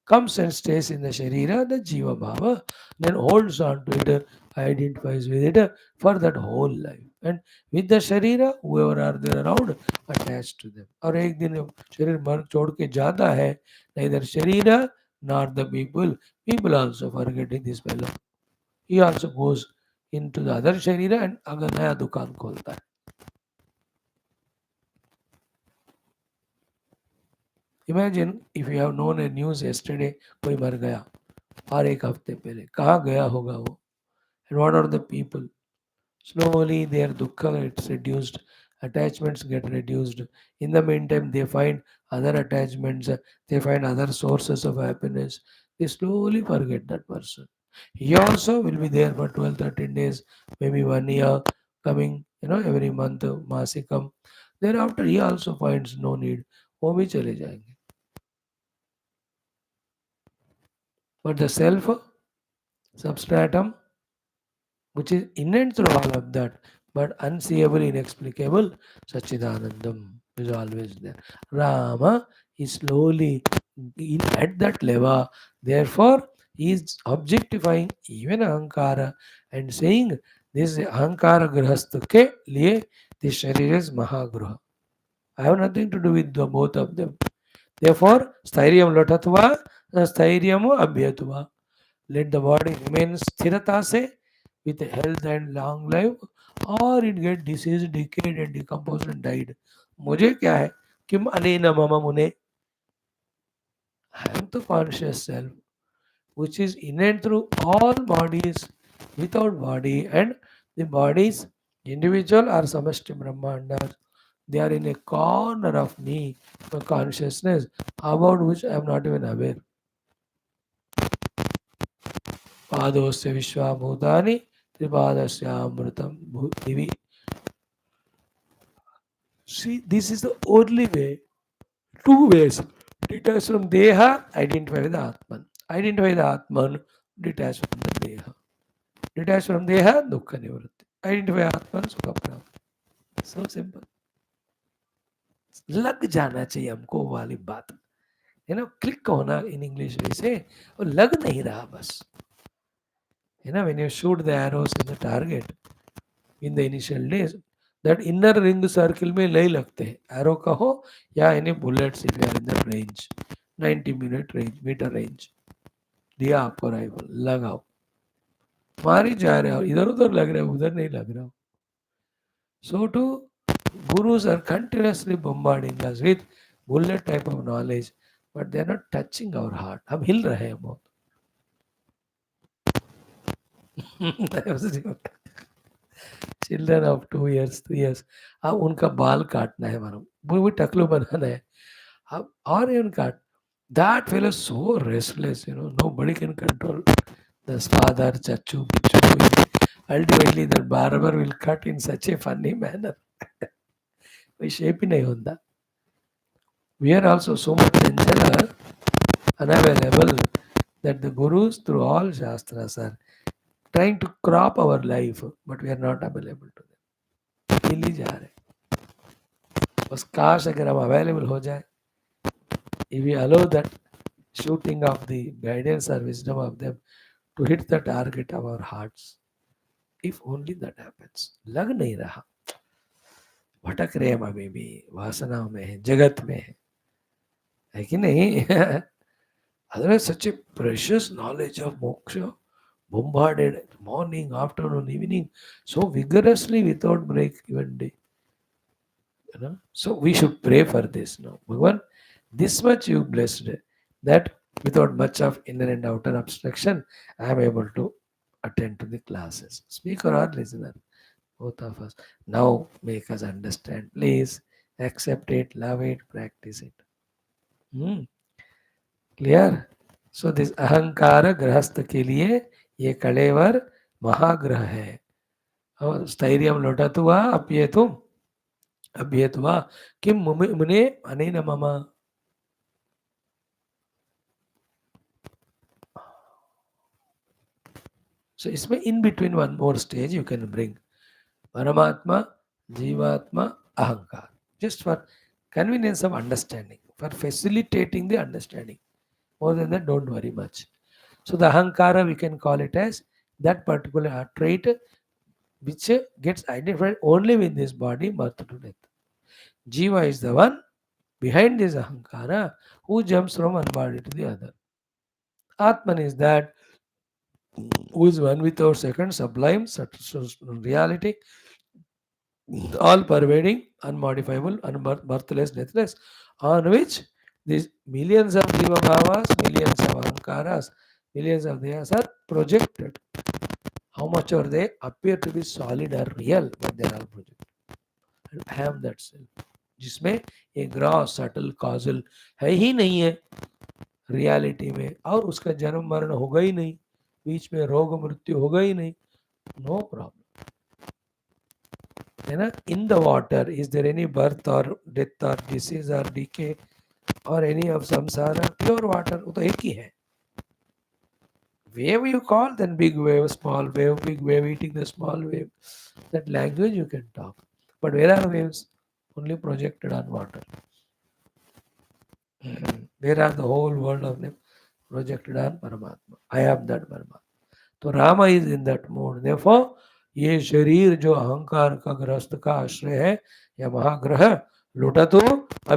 comes and stays in the Sharira, the Jiva Bhava, then holds on to it, identifies with it for that whole life. And with the Sharira, whoever are there around, attached to them. और एक दिन शरीर मर छोड़ के जाता है, neither Sharira nor the people also forgetting this fellow. He also goes into the other Sharira and अगर नया दुकान खोलता है. Imagine if you have known a news yesterday, कोई मर गया और एक हफ्ते पहले कहाँ गया होगा वो. And what are the people? Slowly their dukkha gets reduced, attachments get reduced. In the meantime, they find other attachments, they find other sources of happiness. They slowly forget that person. He also will be there for 12, 13 days, maybe 1 year, coming, every month, masikam. Thereafter, he also finds no need. वो भी चले जाएंगे. But the self, substratum, which is innate through all of that, but unseeable, inexplicable, Sachidanandam is always there. Rama is slowly at that level. Therefore, he is objectifying even Ahankara and saying this Ahankara Grahastha ke liye this Sharir is Mahagraha. I have nothing to do with the both of them. Therefore, Sthairiyam Lotatva, Sthairiyamu Abhyatva. Let the body remain sthirata se with health and long life, or it get diseased, decayed and decomposed and died. मुझे क्या है? किम अनेन मम मुने? I am the conscious self, which is innate through all bodies, without body, and the bodies, individual or samashti brahmandas, they are in a corner of me, the consciousness, about which I am not even aware. पादोस्य विश्वाभूतानि त्रिपादस्यामृतं दिवि. See, this is the only way, two ways. Detach from Deha, identify with the Atman. Identify the Atman, detach from the Deha. Detach from Deha, Dukkha Nivritti. Identify Atman, Sukha Prapti. So simple. लग जाना चाहिए हमको वो वाली बात. Click होना in English we say, और लग नहीं रहा बस. When you shoot the arrows in the target in the initial days, that inner ring circle में नहीं लगते हैं. Arrow कहो या any bullets if you are in the range, 90 meter range. दिया आपको राइफल, लगाओ, मारी जा रहे हो, इधर उधर लग रहे हो, उधर नहीं लग रहा हो. So too, gurus are continuously bombarding us with bullet type of knowledge, but they are not touching our heart. हम हिल रहे हैं बहुत. चिल्ड्रन ऑफ 2 years 3 years, अब उनका बाल काटना है मानो, वो भी टकलू बनाना है. अब और ये उनका that fellow is so restless, nobody can control the father, chachu, pichu. Ultimately, the barber will cut in such a funny manner. कोई shape ही नहीं होता. We are also so much danger, unavailable, that the gurus through all shastras are trying to crop our life, but we are not available to them. हिल ही जा रहे. बस काश अगर हम available हो जाए, if we allow that shooting of the guidance or wisdom of them to hit the target of our hearts, if only that happens. लग नहीं रहा. भटक रहे हम अभी भी, वासनाओं में है, जगत में है कि नहीं? Otherwise, such a precious knowledge of moksha bombarded morning, afternoon, evening, so vigorously without break even day. You know? So we should pray for this now. Bhagavan, this much you blessed that without much of inner and outer obstruction, I am able to attend to the classes. Speaker or listener, both of us. Now make us understand. Please accept it, love it, practice it. Hmm. Clear? So this अहंकार गृहस्थ के लिए ये कलेवर महाग्रह है. और स्थैर्य लौटत हुआ अभ्येत हुआ किम मुने अनेन मम. सो इसमें in between one more stage you can bring परमात्मा, जीवात्मा, अहंकार, just for convenience of understanding, for facilitating the understanding. More than that, don't worry much. So the ahankara, we can call it as that particular trait which gets identified only with this body, birth to death. Jiva is the one behind this ahankara who jumps from one body to the other. Atman is that who is one without second, sublime, reality, all pervading, unmodifiable, birthless, deathless, on which these millions of jiva bhavas, millions of ahankaras, millions of dhyas are projected. How much are they appear to be solid or real, but they are all projected. And I am that self. जिसमें एक gross subtle causal है ही नहीं है reality में, और उसका जन्म मरण होगा ही नहीं, बीच में रोग मृत्यु होगा ही नहीं, नो प्रॉब्लम है ना. In the water is there any birth or death or disease or decay or any of samsara? Pure water, वो तो एक ही है. Wave you call, then big wave, small wave, big wave eating the small wave. That language you can talk. But where are waves? Only projected on water. Where are the whole world of them projected on Paramatma? I am that Paramatma. तो Rama is in that mode. Therefore, ये शरीर जो अहंकार का ग्रस्त का आश्रय है, या महाग्रह लुटा तो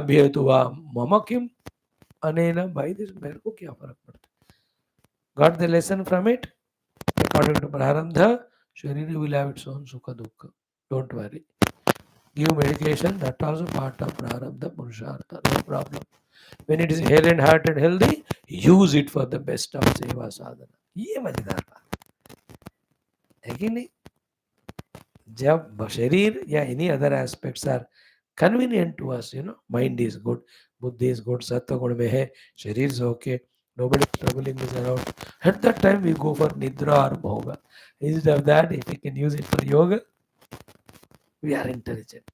अभ्येतु वा मम किम अनेन. भाई दिस मेरे को क्या फर्क पड़ता है? Got the lesson from it? According to Prarabdha, Sharira will have its own Sukha Dukkha. Don't worry. Give medication, that's also part of Prarabdha Purushartha, no problem. When it is hale and heart and healthy, use it for the best of Seva Sadhana. ये मजेदार बात है कि नहीं? जब शरीर या any other aspects are convenient to us, you know, mind is good, buddhi is good, sattva gun mein hai, sharir is okay, nobody is troubling us around. At that time we go for nidra or bhoga. Instead of that, if we can use it for yoga, we are intelligent.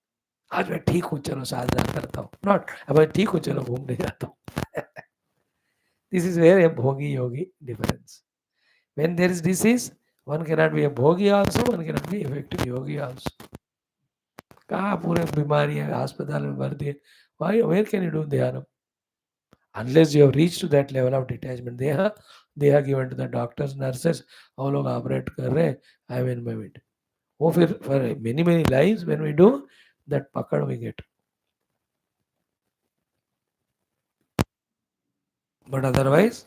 आज मैं ठीक हूँ, चलो साधना करता हूँ. Not अब मैं ठीक हूँ, चलो घूमने जाता हूँ. This is where a bhogi yogi difference. When there is disease, one cannot be a bhogi also, one cannot be effective yogi also. कहाँ पूरे बीमारी है, अस्पताल में भर्ती है. Why, where can you do ध्यान? Unless you have reached to that level of detachment. they are given to the doctors, nurses, वो लोग ऑपरेट कर रहे हैं, I am in my bed. वो फिर for many lives when we do that पकड़ we get. But otherwise,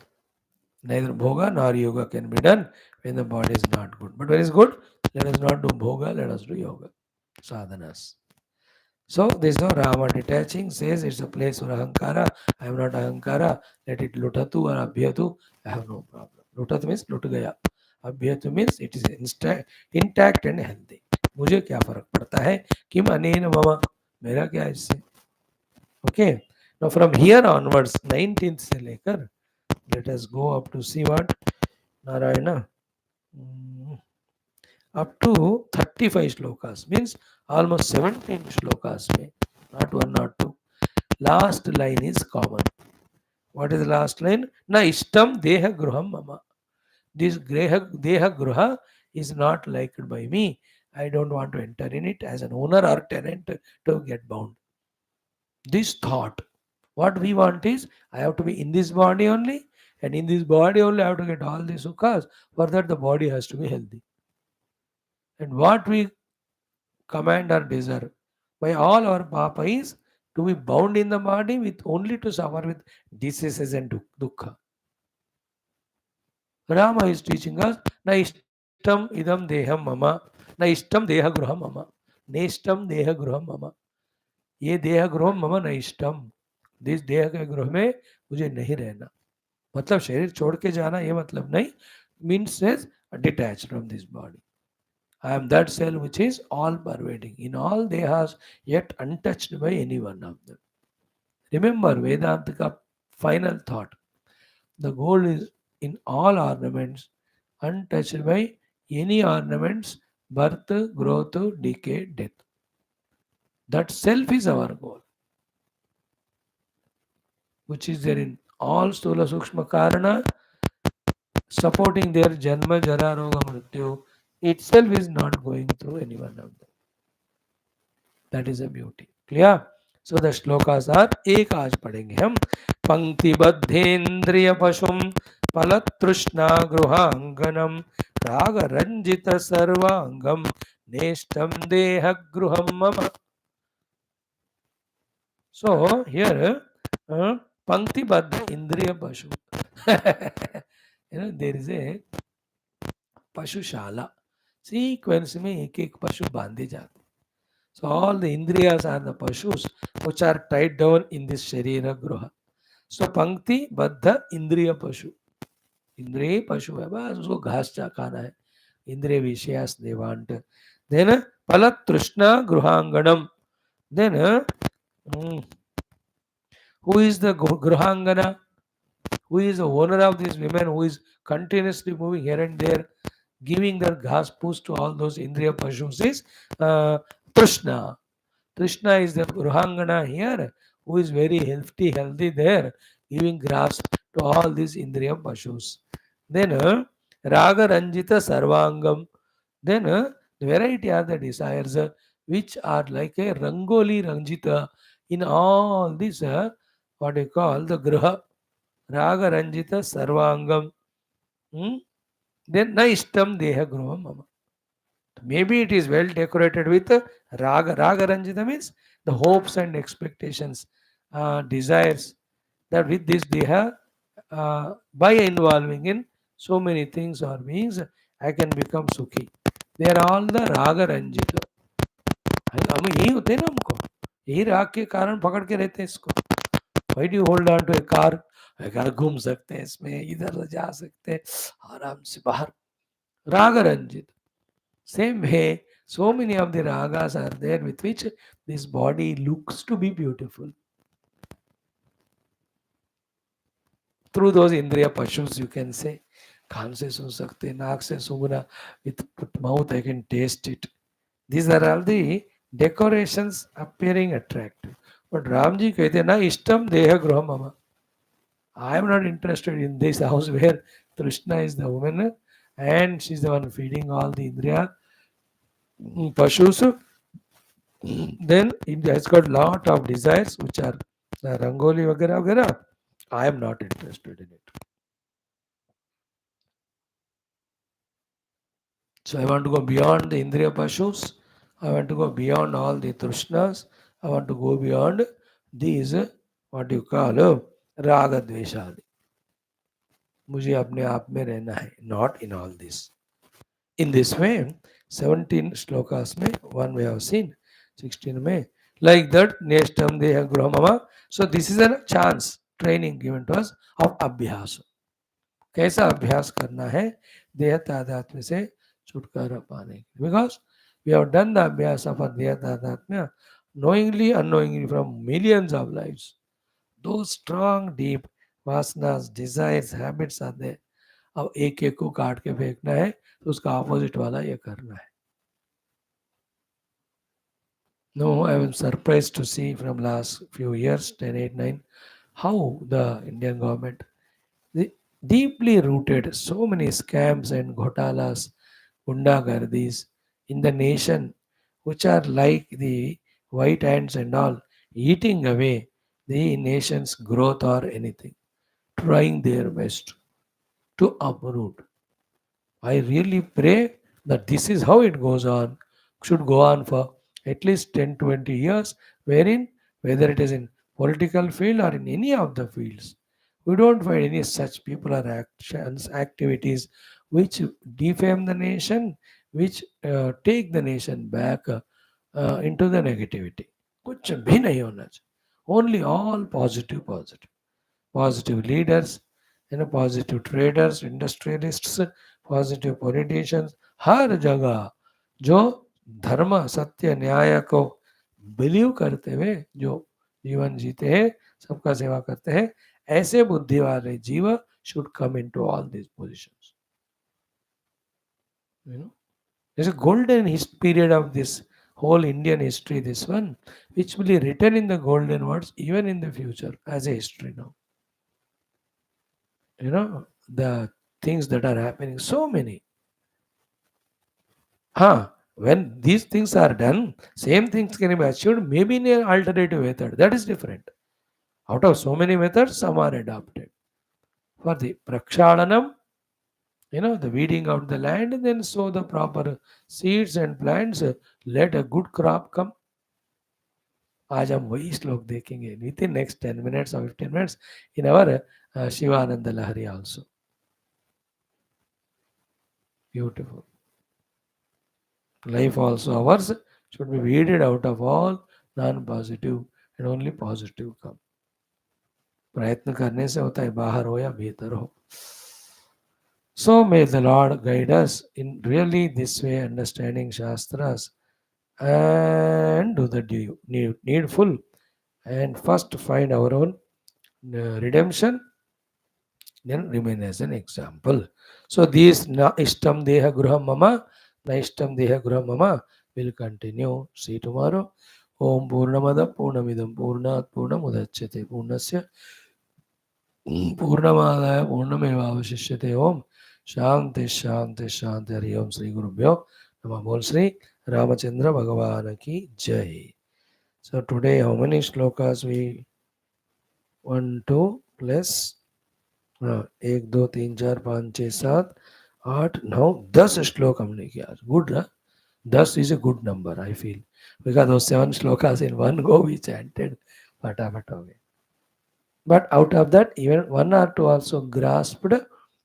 neither bhoga nor yoga can be done when the body is not good. But when it's good, let us not do bhoga, let us do yoga, sadhanas. So this is no Rama detaching, says it's a place for ahankara. I am not ahankara. Let it lutatu or abhyatu. I have no problem. Lutat means lut gaya. Abhyatu means it is intact and healthy. मुझे क्या फर्क पड़ता है किम अनेन मम, मेरा क्या इससे. Okay. Now from here onwards, 19th से लेकर, let us go up to see what Narayana. Up to 35 shlokas, means almost 17 shlokas में, not one not two. Last line is common. What is the last line? Na ishtam deha gruham mama. This deha gruha is not liked by me. I don't want to enter in it as an owner or tenant to get bound. This thought, what we want is, I have to be in this body only, and in this body only I have to get all the sukhas. For that the body has to be healthy. And what we command or desire, by all our papa is to be bound in the body with only to suffer with diseases and dukkha. Rama is teaching us, na ishtam idam deham mama, na ishtam deha gruham mama, neshtam deha gruham mama. ये देह गृह मम न इष्टम, this देह के गृह में मुझे नहीं रहना, मतलब शरीर छोड़ के जाना ये मतलब नहीं, means is detach from this body. I am that cell which is all pervading in all dehas yet untouched by any one of them. Remember Vedanta final thought. The goal is in all ornaments untouched by any ornaments, birth, growth, decay, death. That self is our goal, which is there in all Stula Sukshma Karana, supporting their Janma, Jara, Roga, Mrityu, itself is not going through any one of them. That is a beauty. Clear? So the shlokas are एक आज पढ़ेंगे हम. पंक्तिबद्धेन्द्रिय पशुम फलतृष्णा गृहांगनम राग रंजित सर्वांगम नेष्टम देह गृहम मम. So here पंक्तिबद्ध इंद्रिय पशु. There is a पशुशाला. सीक्वेंस में एक एक पशु बांधे जाते. So all the indriyas are the pashus which are tied down in this sharira gruha. So पंक्ति बद्ध इंद्रिय पशु. इंद्रिय पशु है, बस उसको घास खाना है. इंद्रिय विषयास they want. Then palat trishna gruhanganam. Then who is the gruhangana? Who is the owner of these women who is continuously moving here and there, giving their ghas push to all those indriya pashus is Trishna. Trishna is the Gruhangana here, who is very healthy there, giving grass to all these Indriya Pashus. Then Raga Ranjita Sarvangam. Then the variety are the desires which are like a Rangoli Ranjita in all this, what you call the Gruha. Raga Ranjita Sarvangam. Then Na Ishtam Deha Gruha Mama. Maybe it is well decorated with raga. Raga Ranjita means the hopes and expectations, desires, that with this deha, by involving in so many things or beings, I can become sukhi. They are all the raga Ranjita. हम यही होते हैं ना, हमको यही राग के कारण पकड़ के रहते हैं इसको. Why do you hold on to a car? Car घूम सकते हैं इसमें, इधर जा सकते हैं आराम से बाहर. राग Ranjit. Same way, so many of the ragas are there with which this body looks to be beautiful. Through those indriya pashus, you can say, कान से सुन सकते, नाक से सूंघना, with mouth I can taste it. These are all the decorations appearing attractive. But Ramji कहते ना इष्टम देह गृह मम. I am not interested in this house where Trishna is the woman and she is the one feeding all the indriya pashus. Then it has got lot of desires which are rangoli vagara vagara. I am not interested in it. So I want to go beyond the indriya pashus. I want to go beyond all the trishnas. I want to go beyond these, what you call raga dveshadi. मुझे अपने आप में रहना है, not in all this. In this way, 17 shlokas में, one we have seen, 16 में, like that, neshtam deha gruha mama. So this is a chance, training given to us of abhyas. कैसा अभ्यास करना है देह तादात्म्य से छुटकारा पाने के. Because we have done the abhyas of देह तादात्म्य knowingly, unknowingly from millions of lives. Those strong, deep vasanas, desires, habits are there. अब एक एक को काट के फेंकना है तो उसका ऑपोजिट वाला ये करना है. No, I am surprised to see from last few years, 10, 8, 9, how the Indian government deeply rooted so many scams and ghotalas, gundagardis in the nation, which are like the white ants and all, eating away the nation's growth or anything, trying their best to uproot. I really pray that this is how it goes on, should go on for At least 10, 20 years, wherein whether it is in political field or in any of the fields, we don't find any such people or actions, activities which defame the nation, which take the nation back into the negativity. कुछ भी नहीं होना चाहिए. Only all positive, positive. Positive leaders, positive traders, industrialists, positive politicians, हर जगह जो धर्म सत्य न्याय को बिलीव करते हुए जो जीवन जीते हैं, सबका सेवा करते हैं, ऐसे बुद्धि वाले जीव should come into all these positions. You know, there's a golden period of this whole Indian history, this one, which will be written in the golden words even in the future as a history now. The things that are happening, so many. When these things are done, same things can be achieved, maybe in an alternative method. That is different. Out of so many methods, some are adopted. For the prakshalanam, the weeding out the land, and then sow the proper seeds and plants, let a good crop come. आज हम वही श्लोक देखेंगे with in next 10 minutes or 15 minutes in our Shivananda Lahari also. Beautiful. Life also ours should be weeded out of all non-positive and only positive come. प्रयत्न करने से होता है, बाहर हो या भीतर हो. So may the Lord guide us in really this way, understanding Shastras and do the needful, and first find our own redemption, then remain as an example. So these na ishtam deha gruha mama, na ishtam deha gruha mama will continue. See tomorrow. Om Purnamada Purnamidam Purnat Purnamudachyate Purnasya Purnamadaya Purnameva Vashishyate. Om Shanti Shanti Shanti. Hari Om. Sri Gurubhyo Namah. Bol Sri Ramachandra Bhagavan ki Jai. So today how many shlokas we want to plus 1 2 3 4 5 6 7 8 9 10 श्लोक हमने किया. Good, huh? 10 is a good number, I feel, because those 7 shlokas in one go we chanted fatapat away. But out of that, even 1 or 2 also grasped,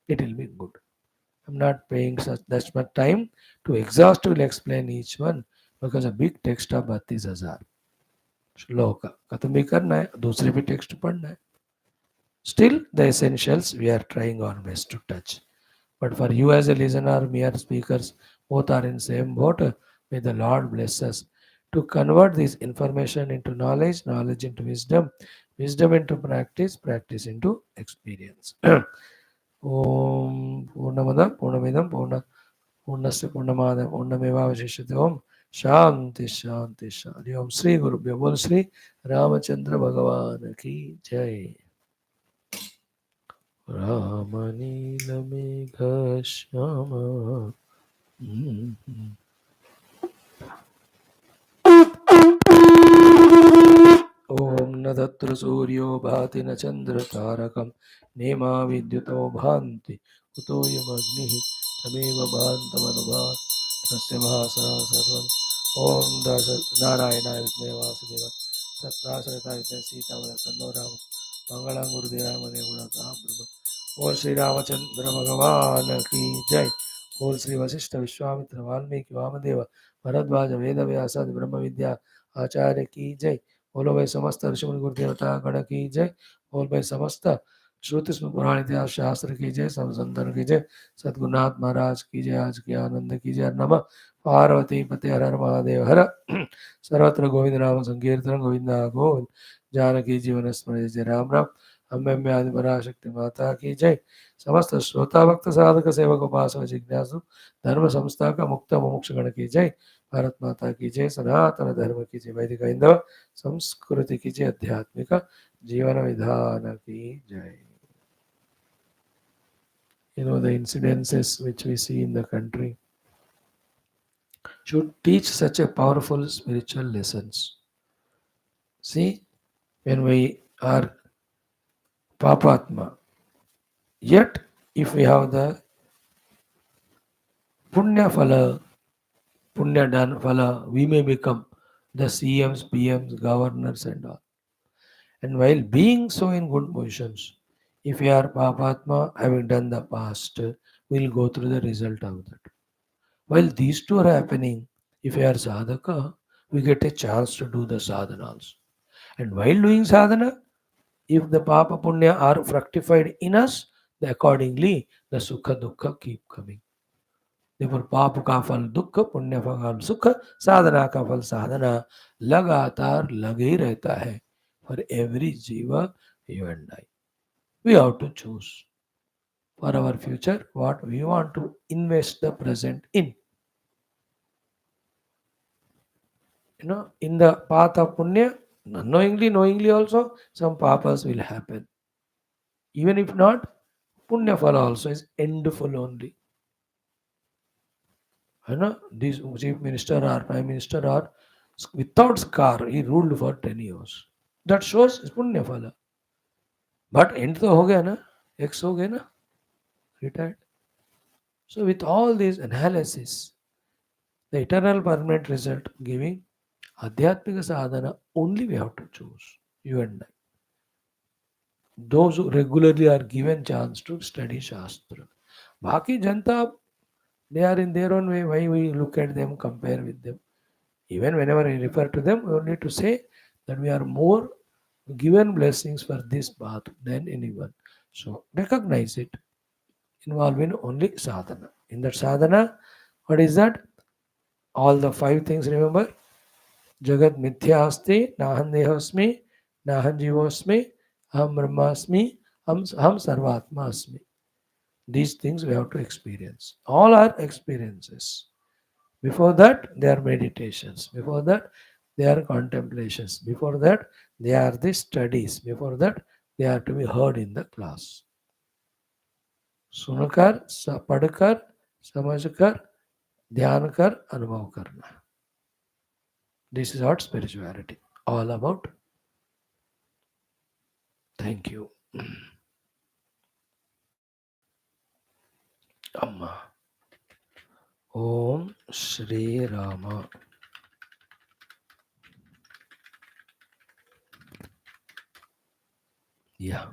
it will be good. I'm not paying that much time to exhaustively explain each one, because a big text of 32,000 श्लोक खत्म भी करना है, दूसरे भी text पढ़ना है. Still, the essentials we are trying our best to touch. But for you as a listener, mere speakers, both are in same boat. May the Lord bless us to convert this information into knowledge, knowledge into wisdom, wisdom into practice, practice into experience. Om Purnamada Purnamidam Purnasya Purnamada Purnameva Vashishyate. Om Shanti Shanti Shanti. Om Sri Gurubhyo. Bol Sri Ramachandra Bhagavan ki Jai. Ramanīlamegha-shyama. Om न तत्र सूर्यो भाति न चंद्र तारकम नेमा विद्युतो भान्ति कुतो यमग्निः तमेव भान्तमनुभात् तस्य भासा सर्वम्. ओम दश नारायणाय विद्महे वासुदेवाय तत्नाशरताय विद्महे सीतावदे तन्नो राम मंगलम गुरुदेवाय मने गुणका ब्रह्म. बोल श्री रामचंद्र भगवान की जय. बोल श्री वशिष्ठ विश्वामित्र वाल्मीकि वामदेव भरद्वाज वेद व्यास ब्रह्म विद्या आचार्य की जय. बोलो भाई समस्त ऋषि गुरु देवता गण की जय. बोल भाई समस्त श्रुति पुराण इतिहास शास्त्र की जय. सब संतन की जय. सद्गुरुनाथ महाराज की जय. आज की आनंद की जय. नमः पार्वती पते हर हर महादेव हर. सर्वत्र गोविंद नाम संकीर्तन गोविंदा गोविंद. जानकी जीवन स्मरण जय राम राम. अम्बे आदि पराशक्ति माता की जय. समस्त श्रोता भक्त साधक सेवक उपासक जिज्ञासु धर्म संस्था का मुक्त मोक्ष गण की जय. भारत माता की जय. सनातन धर्म की जय. वैदिक हिंदव संस्कृति की जय. आध्यात्मिक जीवन विधान की जय. The incidences which we see in the country should teach such a powerful spiritual lessons. See, when we are Papatma, yet if we have the Punya Phala, Punya Dan Phala, we may become the CMs, PMs, governors, and all. And while being so in good positions, if you are Papatma, having done the past, we'll go through the result of that. While these two are happening, if you are sadhaka, we get a chance to do the sadhana also. And while doing sadhana, if the papa punya are fructified in us, then accordingly the sukha dukkha keep coming. Therefore, पाप का फल दुख, पुण्य का फल सुख, साधना का फल साधना लगातार लगे ही रहता है. For every jiva, you and I, we have to choose for our future what we want to invest the present in. In the path of punya, unknowingly, knowingly also, some papas will happen. Even if not, punya phala also is endful only. This chief minister or prime minister or without scar, he ruled for 10 years. That shows is punya phala. But end to ho gaya na, ex ho gaya na, retired. So with all these analysis, the eternal permanent result giving adhyatmika sadhana only we have to choose, you and I. Those who regularly are given chance to study Shastra. Baki Janta, they are in their own way. Why we look at them, compare with them? Even whenever I refer to them, we only to say that we are more given blessings for this path than anyone. So recognize it. Involve in only sadhana. In that sadhana, what is that? All the five things remember. Jagat mithya asti, nahan dehasmi, nahan jivosmi, aham brahmasmi, ham sarvatma asmi. These things we have to experience. All are experiences. Before that, they are meditations. Before that, they are contemplations. Before that, they are the studies. Before that, they are to be heard in the class. सुनकर पढ़कर समझकर ध्यान कर अनुभव करना. This is what spirituality all about. Thank you. Amma. Om Shri Rama. Yeah.